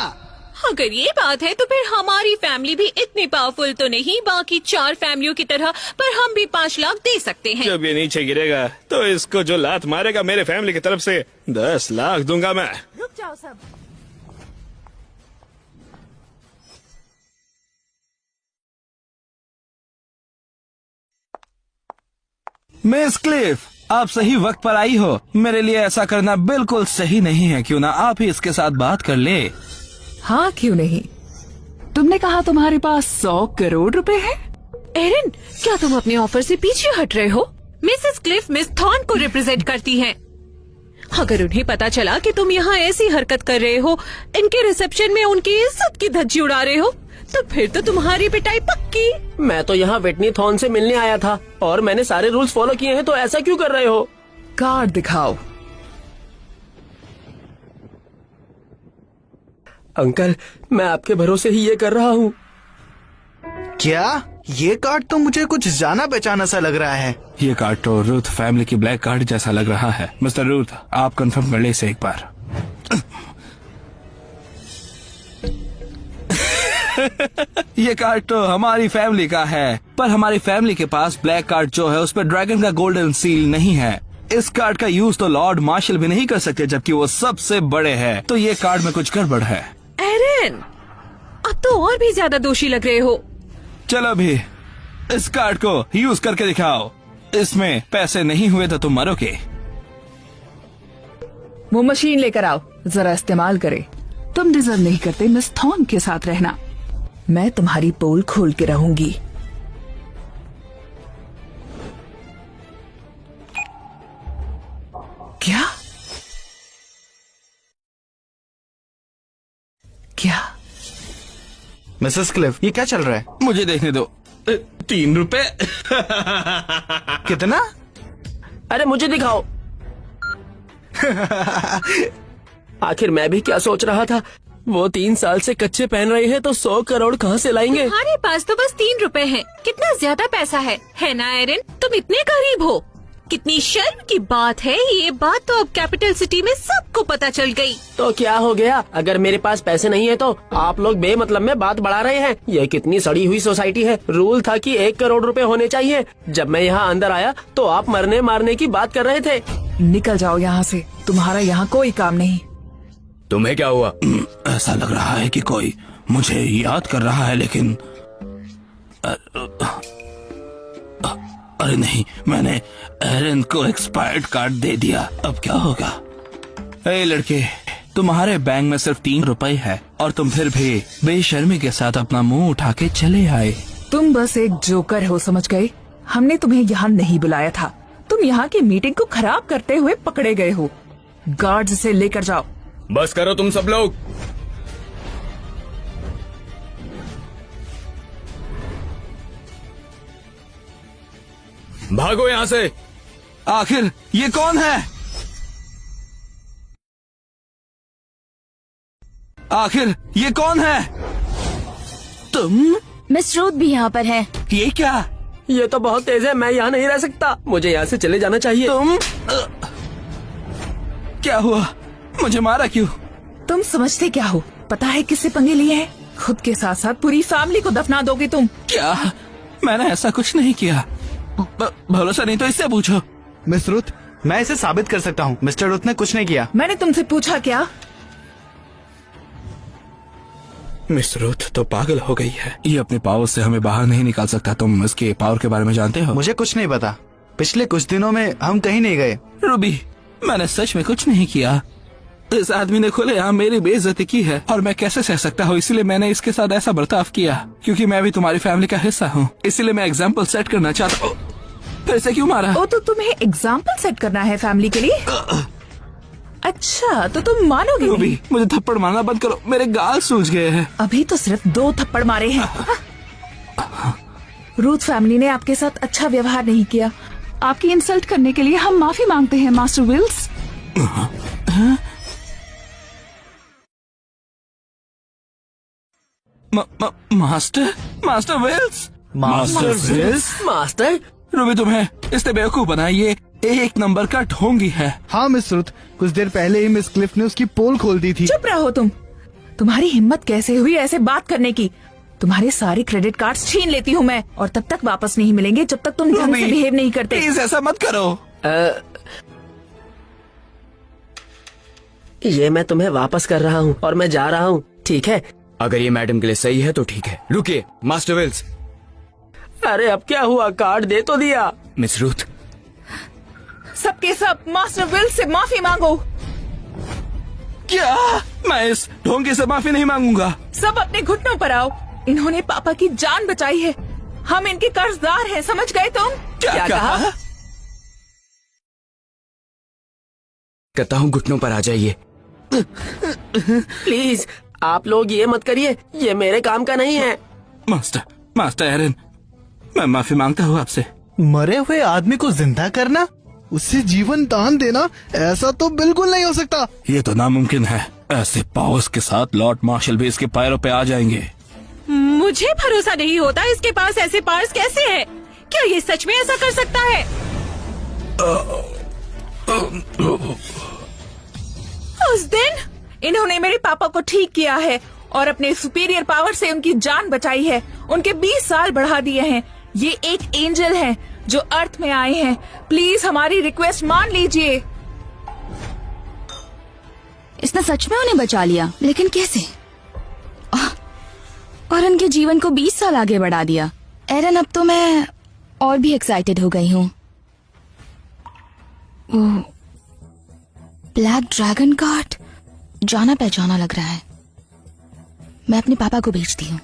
अगर ये बात है तो फिर हमारी फैमिली भी इतनी पावरफुल तो नहीं बाकी 4 फैमिलियों की तरह, पर हम भी 5 लाख दे सकते हैं। जब ये नीचे गिरेगा तो इसको जो लात मारेगा मेरे फैमिली की तरफ से 10 लाख दूंगा मैं। रुक जाओ सब। मिस क्लिफ, आप सही वक्त पर आई हो। मेरे लिए ऐसा करना बिल्कुल सही नहीं है। क्यों ना आप ही इसके साथ बात कर ले। हाँ, क्यों नहीं? तुमने कहा तुम्हारे पास 100 करोड़ रुपए हैं। एरन, क्या तुम अपने ऑफर से पीछे हट रहे हो? मिसेस क्लिफ मिस थॉर्न को रिप्रेजेंट करती हैं। अगर उन्हें पता चला कि तुम यहाँ ऐसी हरकत कर रहे हो, इनके रिसेप्शन में उनकी इज्जत की धज्जी उड़ा रहे हो, तो फिर तो तुम्हारी पिटाई पक्की। मैं तो यहाँ विटनी थॉर्न से मिलने आया था और मैंने सारे रूल्स फॉलो किए हैं, तो ऐसा क्यों कर रहे हो? कार्ड दिखाओ। अंकल, मैं आपके भरोसे ही ये कर रहा हूँ। क्या? ये कार्ड तो मुझे कुछ जाना पहचाना सा लग रहा है। ये कार्ड तो रूथ फैमिली की ब्लैक कार्ड जैसा लग रहा है। मिस्टर रूथ, आप कंफर्म कर ले इसे एक बार। ये कार्ड तो हमारी फैमिली का है, पर हमारी फैमिली के पास ब्लैक कार्ड जो है उस पर ड्रैगन का गोल्डन सील नहीं है। इस कार्ड का यूज तो लॉर्ड मार्शल भी नहीं कर सकते, जबकि वो सबसे बड़े हैं। तो ये कार्ड में कुछ गड़बड़ है। एरन, एरन, अब तो और भी ज्यादा दोषी लग रहे हो। चलो भी इस कार्ड को यूज करके दिखाओ। इसमें पैसे नहीं हुए तो तुम मरोगे। वो मशीन लेकर आओ, जरा इस्तेमाल करे। तुम डिजर्व नहीं करते मिस थॉर्न के साथ रहना। मैं तुम्हारी पोल खोल के रहूंगी। क्या क्या मिसेस क्लिफ, ये क्या चल रहा है? मुझे देखने दो। 3 रुपए। कितना? अरे मुझे दिखाओ। आखिर मैं भी क्या सोच रहा था, वो 3 साल से कच्चे पहन रहे हैं तो 100 करोड़ कहाँ से लाएंगे? तुम्हारे पास तो बस 3 रुपए हैं। कितना ज्यादा पैसा है ना एरन? तुम इतने गरीब हो। कितनी शर्म की बात है। ये बात तो अब कैपिटल सिटी में सबको पता चल गई। तो क्या हो गया? अगर मेरे पास पैसे नहीं है तो आप लोग बेमतलब में बात बढ़ा रहे हैं। ये कितनी सड़ी हुई सोसाइटी है। रूल था कि 1 करोड़ रुपए होने चाहिए। जब मैं यहाँ अंदर आया तो आप मरने मारने की बात कर रहे थे। निकल जाओ यहाँ से, तुम्हारा यहाँ कोई काम नहीं। तुम्हें क्या हुआ? ऐसा लग रहा है कि कोई मुझे याद कर रहा है, लेकिन अरे नहीं, मैंने एरन को एक्सपायर्ड कार्ड दे दिया। अब क्या होगा? ए लड़के, तुम्हारे बैंक में सिर्फ 3 रुपए है और तुम फिर भी बेशर्मी के साथ अपना मुंह उठा के चले आए। तुम बस एक जोकर हो, समझ गए? हमने तुम्हें यहाँ नहीं बुलाया था। तुम यहाँ की मीटिंग को खराब करते हुए पकड़े गए हो। गार्ड्स से लेकर जाओ। बस करो तुम सब लोग। भागो यहाँ से। आखिर ये कौन है? आखिर ये कौन है? तुम? मिस रूथ भी यहाँ पर है। ये क्या? ये तो बहुत तेज है, मैं यहाँ नहीं रह सकता। मुझे यहाँ से चले जाना चाहिए। तुम? क्या हुआ? मुझे मारा क्यों? तुम समझते क्या हो? पता है किससे पंगे लिए हैं? खुद के साथ साथ पूरी फैमिली को दफना दोगे तुम। क्या? मैंने ऐसा कुछ नहीं किया। भरोसा नहीं तो इससे पूछो। मिस रूथ, मैं इसे साबित कर सकता हूँ। मिस्टर रूथ ने कुछ नहीं किया। मैंने तुमसे पूछा क्या? मिस रूथ तो पागल हो गई है। ये अपने पावर से हमें बाहर नहीं निकाल सकता। तुम इसके पावर के बारे में जानते हो? मुझे कुछ नहीं पता। पिछले कुछ दिनों में हम कहीं नहीं गए। रूबी, मैंने सच में कुछ नहीं किया। इस आदमी ने खुलेआम मेरी बेइज्जती की है और मैं कैसे सह सकता हूँ। इसलिए मैंने इसके साथ ऐसा बर्ताव किया क्योंकि मैं भी तुम्हारी फैमिली का हिस्सा हूँ। इसलिए मैं एग्जाम्पल सेट करना चाहता हूँ। फिर से क्यों मारा? ओ, तो तुम्हें एग्जाम्पल सेट करना है फैमिली के लिए? अच्छा, तो तुम मानोगे रूबी, नहीं? मुझे थप्पड़ मारना बंद करो। मेरे गाल सूज गए हैं। अभी तो सिर्फ 2 थप्पड़ मारे हैं। रूथ फैमिली ने आपके साथ अच्छा व्यवहार नहीं किया। आपकी इंसल्ट करने के लिए हम माफी मांगते हैं master Wills. Master Wills? Master? Ruby, तुम्हें इसने बेवकूफ बनाया। ये 1 नंबर का ढोंगी है। हाँ मिस रूथ, कुछ देर पहले ही मिस क्लिफ ने उसकी पोल खोल दी थी। चुप रहो तुम। तुम्हारी हिम्मत कैसे हुई ऐसे बात करने की? तुम्हारे सारे क्रेडिट कार्ड्स छीन लेती हूँ मैं, और तब तक वापस नहीं मिलेंगे जब तक तुम ढंग से बिहेव नहीं करते। प्लीज ऐसा मत करो। ये मैं तुम्हें वापस कर रहा हूँ और मैं जा रहा हूँ, ठीक है? अगर ये मैडम के लिए सही है तो ठीक है। रुकिए मास्टर विल्स। अरे अब क्या हुआ? कार्ड दे तो दिया। मिस रूथ, सबके सब मास्टर विल्स से माफी मांगो। क्या? मैं इस ढोंगी से माफी नहीं मांगूंगा। सब अपने घुटनों पर आओ। इन्होंने पापा की जान बचाई है। हम इनके कर्जदार हैं, समझ गए तुम? क्या कहा? कहता हूँ घुटनों पर आ जाइए। प्लीज आप लोग ये मत करिए, ये मेरे काम का नहीं है। मास्टर एरन, मैं माफी मांगता हूँ आपसे। मरे हुए आदमी को जिंदा करना, उसे जीवन दान देना, ऐसा तो बिल्कुल नहीं हो सकता। ये तो नामुमकिन है। ऐसे पावर्स के साथ लॉर्ड मार्शल भी इसके पैरों पे आ जाएंगे। मुझे भरोसा नहीं होता इसके पास ऐसे पावर्स कैसे हैं? क्या ये सच में ऐसा कर सकता है? उस दिन इन्होंने मेरे पापा को ठीक किया है और अपने सुपीरियर पावर से उनकी जान बचाई है। उनके 20 साल बढ़ा दिए हैं। ये एक एंजल हैं जो अर्थ में आए हैं। प्लीज हमारी रिक्वेस्ट मान लीजिए। इसने सच में उन्हें बचा लिया, लेकिन कैसे? और उनके जीवन को 20 साल आगे बढ़ा दिया। एरन, अब तो मैं और भी एक्साइटेड हो गई हूँ। ब्लैक ड्रैगन कार्ड जाना पहचाना लग रहा है। मैं अपने पापा को भेजती हूँ।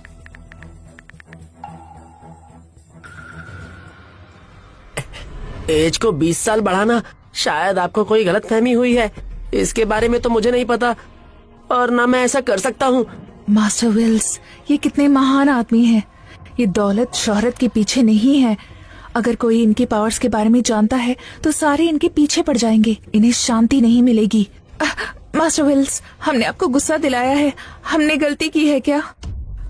एज को 20 साल बढ़ाना, शायद आपको कोई गलत फहमी हुई है। इसके बारे में तो मुझे नहीं पता और ना मैं ऐसा कर सकता हूँ। मास्टर विल्स, ये कितने महान आदमी हैं। ये दौलत शोहरत के पीछे नहीं है। अगर कोई इनके पावर्स के बारे में जानता है तो सारे इनके पीछे पड़ जाएंगे। इन्हें शांति नहीं मिलेगी। मास्टर विल्स, हमने आपको गुस्सा दिलाया है। हमने गलती की है क्या?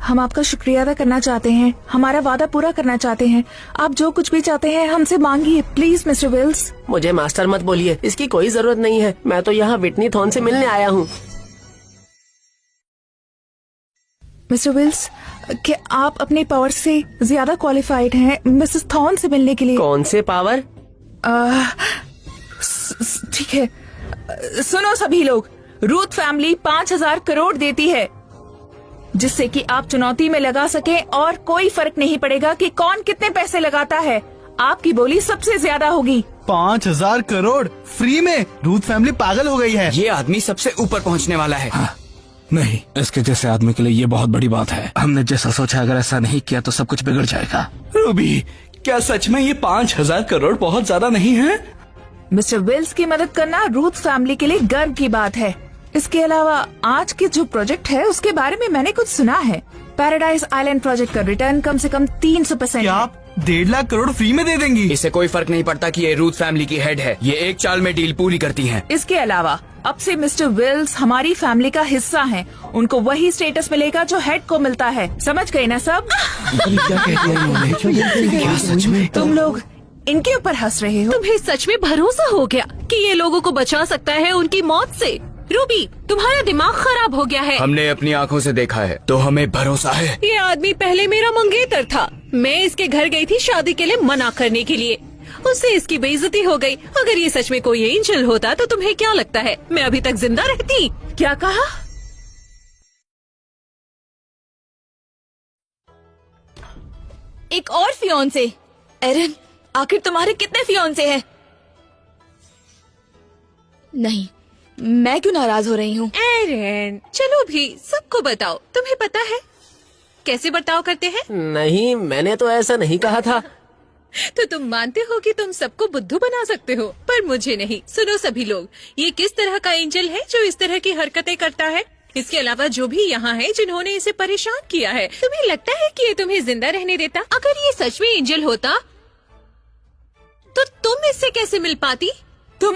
हम आपका शुक्रिया अदा करना चाहते हैं, हमारा वादा पूरा करना चाहते हैं। आप जो कुछ भी चाहते हैं हमसे मांगिए, प्लीज मिस्टर विल्स। मुझे मास्टर मत बोलिए, इसकी कोई जरूरत नहीं है। मैं तो यहाँ विटनी थॉर्न से मिलने आया हूँ। मिस्टर विल्स, क्या आप अपने पावर से ज्यादा क्वालिफाइड हैं मिसेस थॉर्न से मिलने के लिए? कौन से पावर? ठीक है, सुनो सभी लोग, रूथ फैमिली 5,000 करोड़ देती है जिससे कि आप चुनौती में लगा सके और कोई फर्क नहीं पड़ेगा कि कौन कितने पैसे लगाता है। आपकी बोली सबसे ज्यादा होगी। 5,000 करोड़ फ्री में? रूथ फैमिली पागल हो गई है। ये आदमी सबसे ऊपर पहुंचने वाला है। हाँ, नहीं, इसके जैसे आदमी के लिए ये बहुत बड़ी बात है। हमने जैसा सोचा, अगर ऐसा नहीं किया तो सब कुछ बिगड़ जाएगा। रूबी, क्या सच में ये 5,000 करोड़ बहुत ज्यादा नहीं है? मिस्टर विल्स की मदद करना रूथ फैमिली के लिए गर्व की बात है। इसके अलावा आज के जो प्रोजेक्ट है उसके बारे में मैंने कुछ सुना है। पैराडाइज आइलैंड प्रोजेक्ट का रिटर्न कम से कम 300%। क्या आप 1.5 लाख करोड़ फ्री में दे देंगी? इसे कोई फर्क नहीं पड़ता कि ये रूथ फैमिली की हेड है। ये एक चाल में डील पूरी करती हैं। इसके अलावा अब से मिस्टर विल्स हमारी फैमिली का हिस्सा हैं। उनको वही स्टेटस मिलेगा जो हेड को मिलता है। समझ गए ना सब? क्या सच में? तुम लोग इनके ऊपर हंस रहे हो? तुम्हें सच में भरोसा हो गया कि ये लोगों को बचा सकता है उनकी मौत से? रूबी, तुम्हारा दिमाग खराब हो गया है। हमने अपनी आंखों से देखा है तो हमें भरोसा है। ये आदमी पहले मेरा मंगेतर था। मैं इसके घर गई थी शादी के लिए मना करने के लिए। उससे इसकी बेइज्जती हो गई। अगर ये सच में कोई एंजल होता तो तुम्हें क्या लगता है मैं अभी तक जिंदा रहती? क्या कहा? एक और फियोंसे। एरन, आखिर तुम्हारे कितने फियोंसे हैं? नहीं, मैं क्यों नाराज हो रही हूँ? एरन, चलो भी सबको बताओ। तुम्हें पता है कैसे बर्ताव करते हैं? नहीं, मैंने तो ऐसा नहीं कहा था। तो तुम मानते हो कि तुम सबको बुद्धू बना सकते हो, पर मुझे नहीं। सुनो सभी लोग, ये किस तरह का एंजल है जो इस तरह की हरकतें करता है? इसके अलावा जो भी यहाँ है जिन्होंने इसे परेशान किया है। तुम्हें लगता है कि ये तुम्हें जिंदा रहने देता? अगर ये सच में एंजल होता तो तुम इससे कैसे मिल पाती? तुम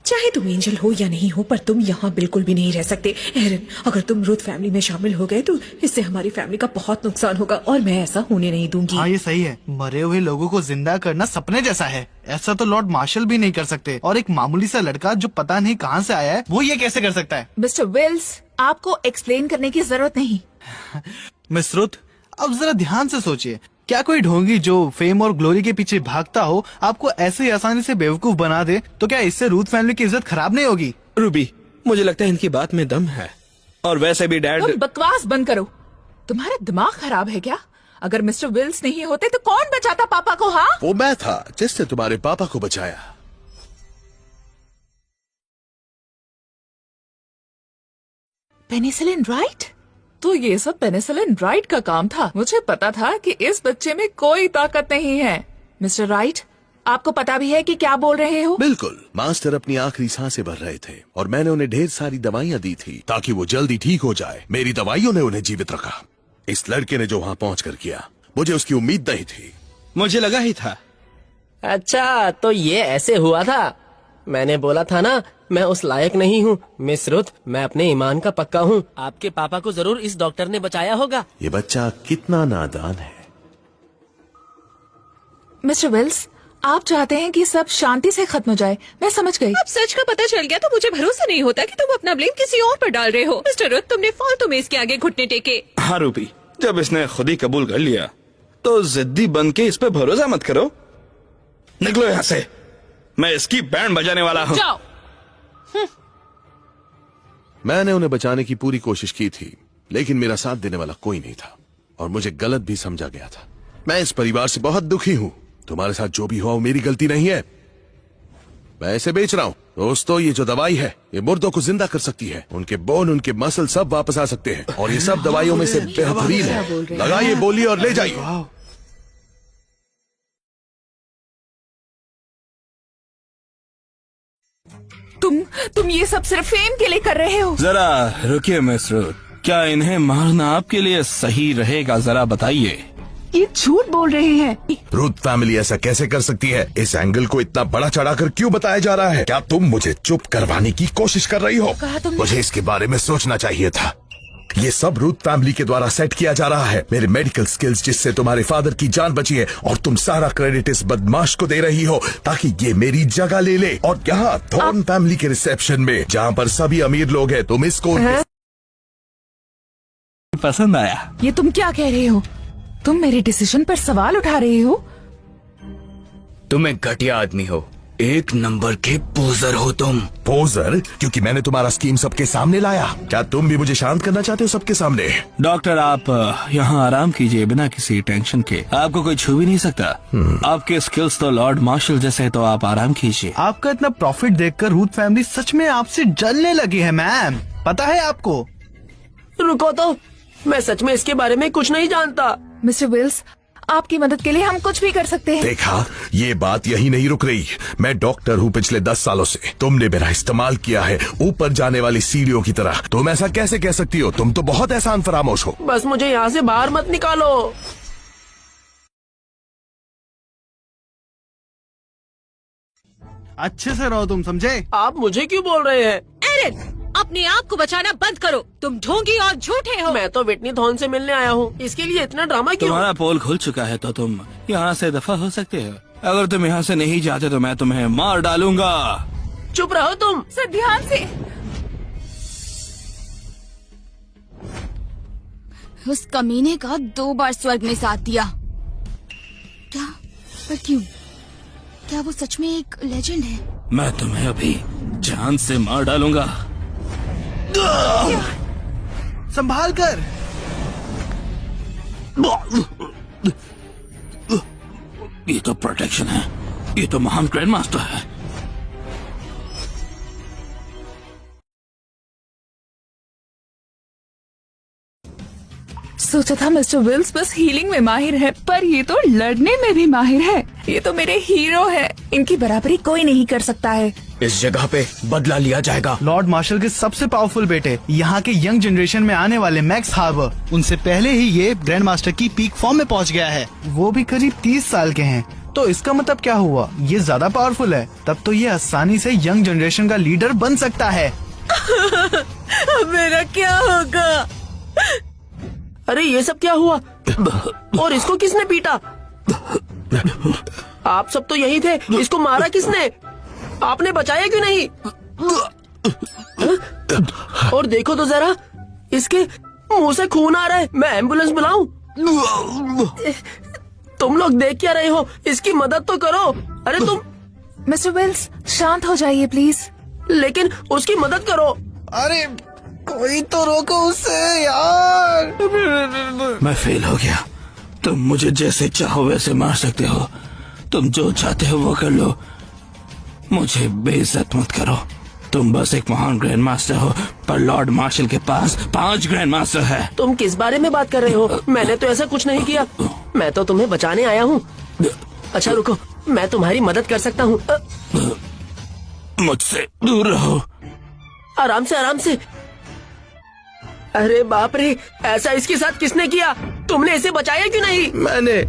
चाहे तुम एंजल हो या नहीं हो, पर तुम यहाँ बिल्कुल भी नहीं रह सकते। एरन, अगर तुम रूथ फैमिली में शामिल हो गए तो इससे हमारी फैमिली का बहुत नुकसान होगा और मैं ऐसा होने नहीं दूंगी। हाँ, ये सही है। मरे हुए लोगों को जिंदा करना सपने जैसा है। ऐसा तो लॉर्ड मार्शल भी नहीं कर सकते, और एक मामूली सा लड़का जो पता नहीं कहाँ से आया है वो ये कैसे कर सकता है? मिस्टर विल्स, आपको एक्सप्लेन करने की जरूरत नहीं। मिस रुथ, अब जरा ध्यान से सोचिए। क्या कोई ढोंगी जो फेम और ग्लोरी के पीछे भागता हो आपको ऐसे ही आसानी से बेवकूफ बना दे तो क्या इससे रूथ फैमिली की इज्जत खराब नहीं होगी? रूबी, मुझे लगता है इनकी बात में दम है। और वैसे भी डैड। तुम बकवास बंद करो। तुम्हारा दिमाग खराब है क्या? अगर मिस्टर विल्स नहीं होते तो कौन बचाता पापा को? हाँ, वो मैं था जिसने तुम्हारे पापा को बचाया। Penicillin right? तो ये सब पेनिसिलिन राइट का काम था। मुझे पता था कि इस बच्चे में कोई ताकत नहीं है। मिस्टर राइट, आपको पता भी है कि क्या बोल रहे हो? बिल्कुल। मास्टर अपनी आखिरी सांसें भर रहे थे और मैंने उन्हें ढेर सारी दवाइयाँ दी थी ताकि वो जल्दी ठीक हो जाए। मेरी दवाइयों ने उन्हें जीवित रखा। इस लड़के ने जो वहाँ पहुँचकर किया, मुझे उसकी उम्मीद नहीं थी। मुझे लगा ही था। अच्छा, तो ये ऐसे हुआ था। मैंने बोला था ना, मैं उस लायक नहीं हूँ। मिस रुथ, मैं अपने ईमान का पक्का हूँ। आपके पापा को जरूर इस डॉक्टर ने बचाया होगा। ये बच्चा कितना नादान है। मिस्टर विल्स, आप चाहते हैं कि सब शांति से खत्म हो जाए। मैं समझ गई। अब सच का पता चल गया तो मुझे भरोसा नहीं होता कि तुम अपना ब्लेम किसी और पर डाल रहे हो। मिस्टर रुथ, तुमने फालतू में इसके आगे घुटने टेके। हाँ रूबी, जब इसने खुद ही कबूल कर लिया तो जिद्दी बन के इस पे भरोसा मत करो। निकलो यहाँ से, मैं इसकी बैंड बजाने वाला हूँ। जाओ। मैंने उन्हें बचाने की पूरी कोशिश की थी, लेकिन मेरा साथ देने वाला कोई नहीं था और मुझे गलत भी समझा गया था। मैं इस परिवार से बहुत दुखी हूँ। तुम्हारे साथ जो भी हुआ वो मेरी गलती नहीं है। मैं इसे बेच रहा हूँ। दोस्तों, ये जो दवाई है ये मुर्दों को जिंदा कर सकती है। उनके बोन, उनके मसल सब वापस आ सकते हैं और ये सब दवाइयों में से बेहतरीन है। लगाइए, बोलिए और ले जाइए। तुम ये सब सिर्फ फेम के लिए कर रहे हो। जरा रुकिए मिस रूथ, क्या इन्हें मारना आपके लिए सही रहेगा? जरा बताइए। ये झूठ बोल रहे हैं। रूथ फैमिली ऐसा कैसे कर सकती है? इस एंगल को इतना बड़ा चढ़ाकर क्यों बताया जा रहा है? क्या तुम मुझे चुप करवाने की कोशिश कर रही हो? मुझे इसके बारे में सोचना चाहिए था। ये सब रूथ फैमिली के द्वारा सेट किया जा रहा है। मेरे मेडिकल स्किल्स जिससे तुम्हारे फादर की जान बची है और तुम सारा क्रेडिट इस बदमाश को दे रही हो ताकि ये मेरी जगह ले ले। और यहाँ थॉर्न फैमिली के रिसेप्शन में, जहाँ पर सभी अमीर लोग हैं, तुम इसको पसंद आया? ये तुम क्या कह रहे हो? तुम मेरे डिसीजन पर सवाल उठा रहे हो। तुम एक घटिया आदमी हो, एक नंबर के पोजर हो तुम। पोजर? क्योंकि मैंने तुम्हारा स्कीम सबके सामने लाया। क्या तुम भी मुझे शांत करना चाहते हो सबके सामने? डॉक्टर, आप यहाँ आराम कीजिए बिना किसी टेंशन के। आपको कोई छू भी नहीं सकता। आपके स्किल्स तो लॉर्ड मार्शल जैसे, तो आप आराम कीजिए। आपका इतना प्रॉफिट देखकर रूथ फैमिली सच में आपसे जलने लगी है मैम, पता है आपको? रुको तो, मैं सच में इसके बारे में कुछ नहीं जानता। मिस्टर विल्स, आपकी मदद के लिए हम कुछ भी कर सकते हैं। देखा, ये बात यही नहीं रुक रही। मैं डॉक्टर हूँ पिछले 10 सालों से। तुमने मेरा इस्तेमाल किया है ऊपर जाने वाली सीढ़ियों की तरह। तुम ऐसा कैसे कह सकती हो? तुम तो बहुत एहसान फरामोश हो। बस मुझे यहाँ से बाहर मत निकालो। अच्छे से रहो, तुम समझे? आप मुझे क्यों बोल रहे हैं? एरिन, अपने आप को बचाना बंद करो। तुम ढोंगी और झूठे हो। मैं तो विटनी थॉर्न से मिलने आया हूँ, इसके लिए इतना ड्रामा क्यों? तुम्हारा पोल खुल चुका है तो तुम यहाँ से दफा हो सकते हो। अगर तुम यहाँ से नहीं जाते तो मैं तुम्हें मार डालूंगा। चुप रहो तुम। सर ध्यान से। उस कमीने का 2 बार स्वर्ग में साथ दिया। क्या? पर क्यों? क्या वो सच में एक लेजेंड है? मैं तुम्हें अभी जान से मार डालूंगा। संभाल कर। ये तो प्रोटेक्शन है। ये तो महान ग्रैंड मास्टर है। सोचा था मिस्टर विल्स बस हीलिंग में माहिर है, पर ये तो लड़ने में भी माहिर है। ये तो मेरे हीरो है। इनकी बराबरी कोई नहीं कर सकता है। इस जगह पे बदला लिया जाएगा। लॉर्ड मार्शल के सबसे पावरफुल बेटे, यहाँ के यंग जनरेशन में आने वाले मैक्स हार्बर, उनसे पहले ही ये ग्रैंड मास्टर की पीक फॉर्म में पहुँच गया है। वो भी करीब 30 साल के हैं। तो इसका मतलब क्या हुआ? ये ज्यादा पावरफुल है। तब तो ये आसानी से यंग जनरेशन का लीडर बन सकता है। मेरा क्या होगा? अरे ये सब क्या हुआ? और इसको किसने पीटा? आप सब तो यही थे। इसको मारा किसने? आपने बचाया क्यों नहीं? और देखो तो जरा, इसके मुंह से खून आ रहा है। मैं एम्बुलेंस बुलाऊं? तुम लोग देख क्या रहे हो? इसकी मदद तो करो। अरे तुम। मिस्टर विल्स, शांत हो जाइए प्लीज। लेकिन उसकी मदद करो। अरे कोई तो रोको उसे यार। मैं फेल हो गया। तुम मुझे जैसे चाहो वैसे मार सकते हो। तुम जो चाहते हो वो कर लो। मुझे बेइज्जत मत करो। तुम बस एक महान ग्रैंड मास्टर हो, पर लॉर्ड मार्शल के पास 5 ग्रैंड मास्टर है। तुम किस बारे में बात कर रहे हो? मैंने तो ऐसा कुछ नहीं किया। मैं तो तुम्हें बचाने आया हूँ। अच्छा रुको, मैं तुम्हारी मदद कर सकता हूँ। मुझसे दूर रहो। आराम से, आराम से। अरे बाप रे, ऐसा इसके साथ किसने किया? तुमने इसे बचाया क्यों नहीं? मैंने।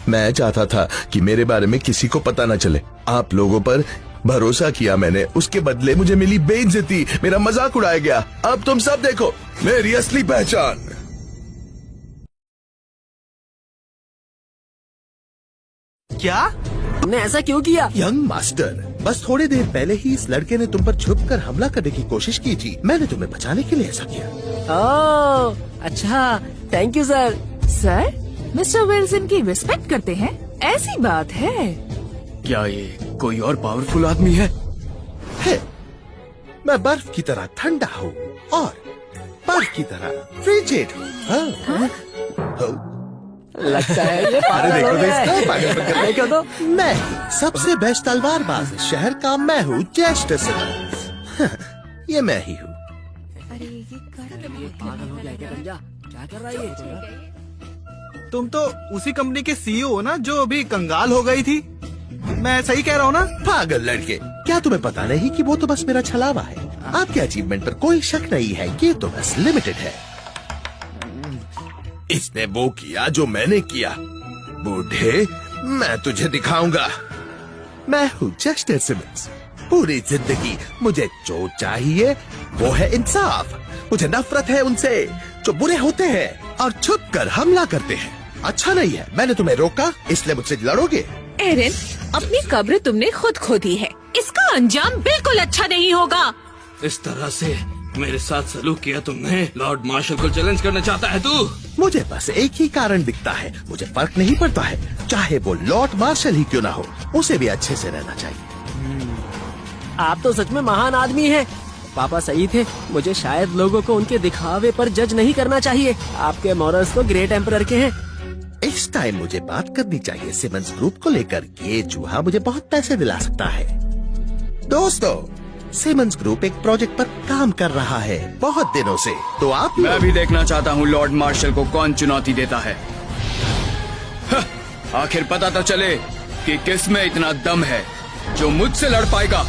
मैं चाहता था कि मेरे बारे में किसी को पता न चले। आप लोगों पर भरोसा किया मैंने, उसके बदले मुझे मिली बेइज्जती। मेरा मजाक उड़ाया गया। अब तुम सब देखो मेरी असली पहचान। क्या? तुमने ऐसा क्यों किया? यंग मास्टर, बस थोड़ी देर पहले ही इस लड़के ने तुम पर छुपकर हमला करने की कोशिश की थी। मैंने तुम्हें बचाने के लिए ऐसा किया। ओह, अच्छा, thank you sir. Sir, mister Wills इनकी रिस्पेक्ट करते हैं? ऐसी बात है। क्या ये कोई और पावरफुल आदमी है? है। मैं बर्फ की तरह ठंडा हूँ और बर्फ की तरह फ्रिजिड हूँ। लगता है ये अरे देखो तो इसका पागलपन कर रहा है। देखो तो मैं सबसे बेस्ट तलवारबाज इस शहर का मैं हूँ, जेस्टर सिमंस। ये मैं ही हूँ। तुम तो उसी कंपनी के सीईओ हो ना जो अभी कंगाल हो गई थी? मैं सही कह रहा हूँ ना? पागल लड़के, क्या तुम्हें पता नहीं कि वो तो बस मेरा छलावा है? आपके अचीवमेंट पर कोई शक नहीं है, ये तो बस लिमिटेड है। इसने वो किया जो मैंने किया। बूढ़े, मैं तुझे दिखाऊंगा। मैं हूँ जेस्टर सिमंस। पूरी जिंदगी मुझे जो चाहिए वो है इंसाफ। मुझे नफरत है उनसे जो बुरे होते हैं और छुप कर हमला करते हैं। अच्छा नहीं है, मैंने तुम्हें रोका, इसलिए मुझसे लड़ोगे? एरन, अपनी कब्र तुमने खुद खोदी है। इसका अंजाम बिल्कुल अच्छा नहीं होगा। इस तरह से मेरे साथ सलूक किया तुमने। लॉर्ड मार्शल को चैलेंज करना चाहता है तू? मुझे बस एक ही कारण दिखता है, मुझे फर्क नहीं पड़ता है, चाहे वो लॉर्ड मार्शल ही क्यों ना हो, उसे भी अच्छे से रहना चाहिए। आप तो सच में महान आदमी हैं। पापा सही थे, मुझे शायद लोगों को उनके दिखावे पर जज नहीं करना चाहिए। आपके मॉरल्स तो ग्रेट एम्परर के हैं। इस टाइम मुझे बात करनी चाहिए सिमंस ग्रुप को लेकर। ये चूहा मुझे बहुत पैसे दिला सकता है। दोस्तों, सिमंस ग्रुप एक प्रोजेक्ट पर काम कर रहा है बहुत दिनों से, तो आप मैं भी देखना चाहता हूँ लॉर्ड मार्शल को कौन चुनौती देता है। आखिर पता तो चले कि किस में इतना दम है जो मुझसे लड़ पाएगा।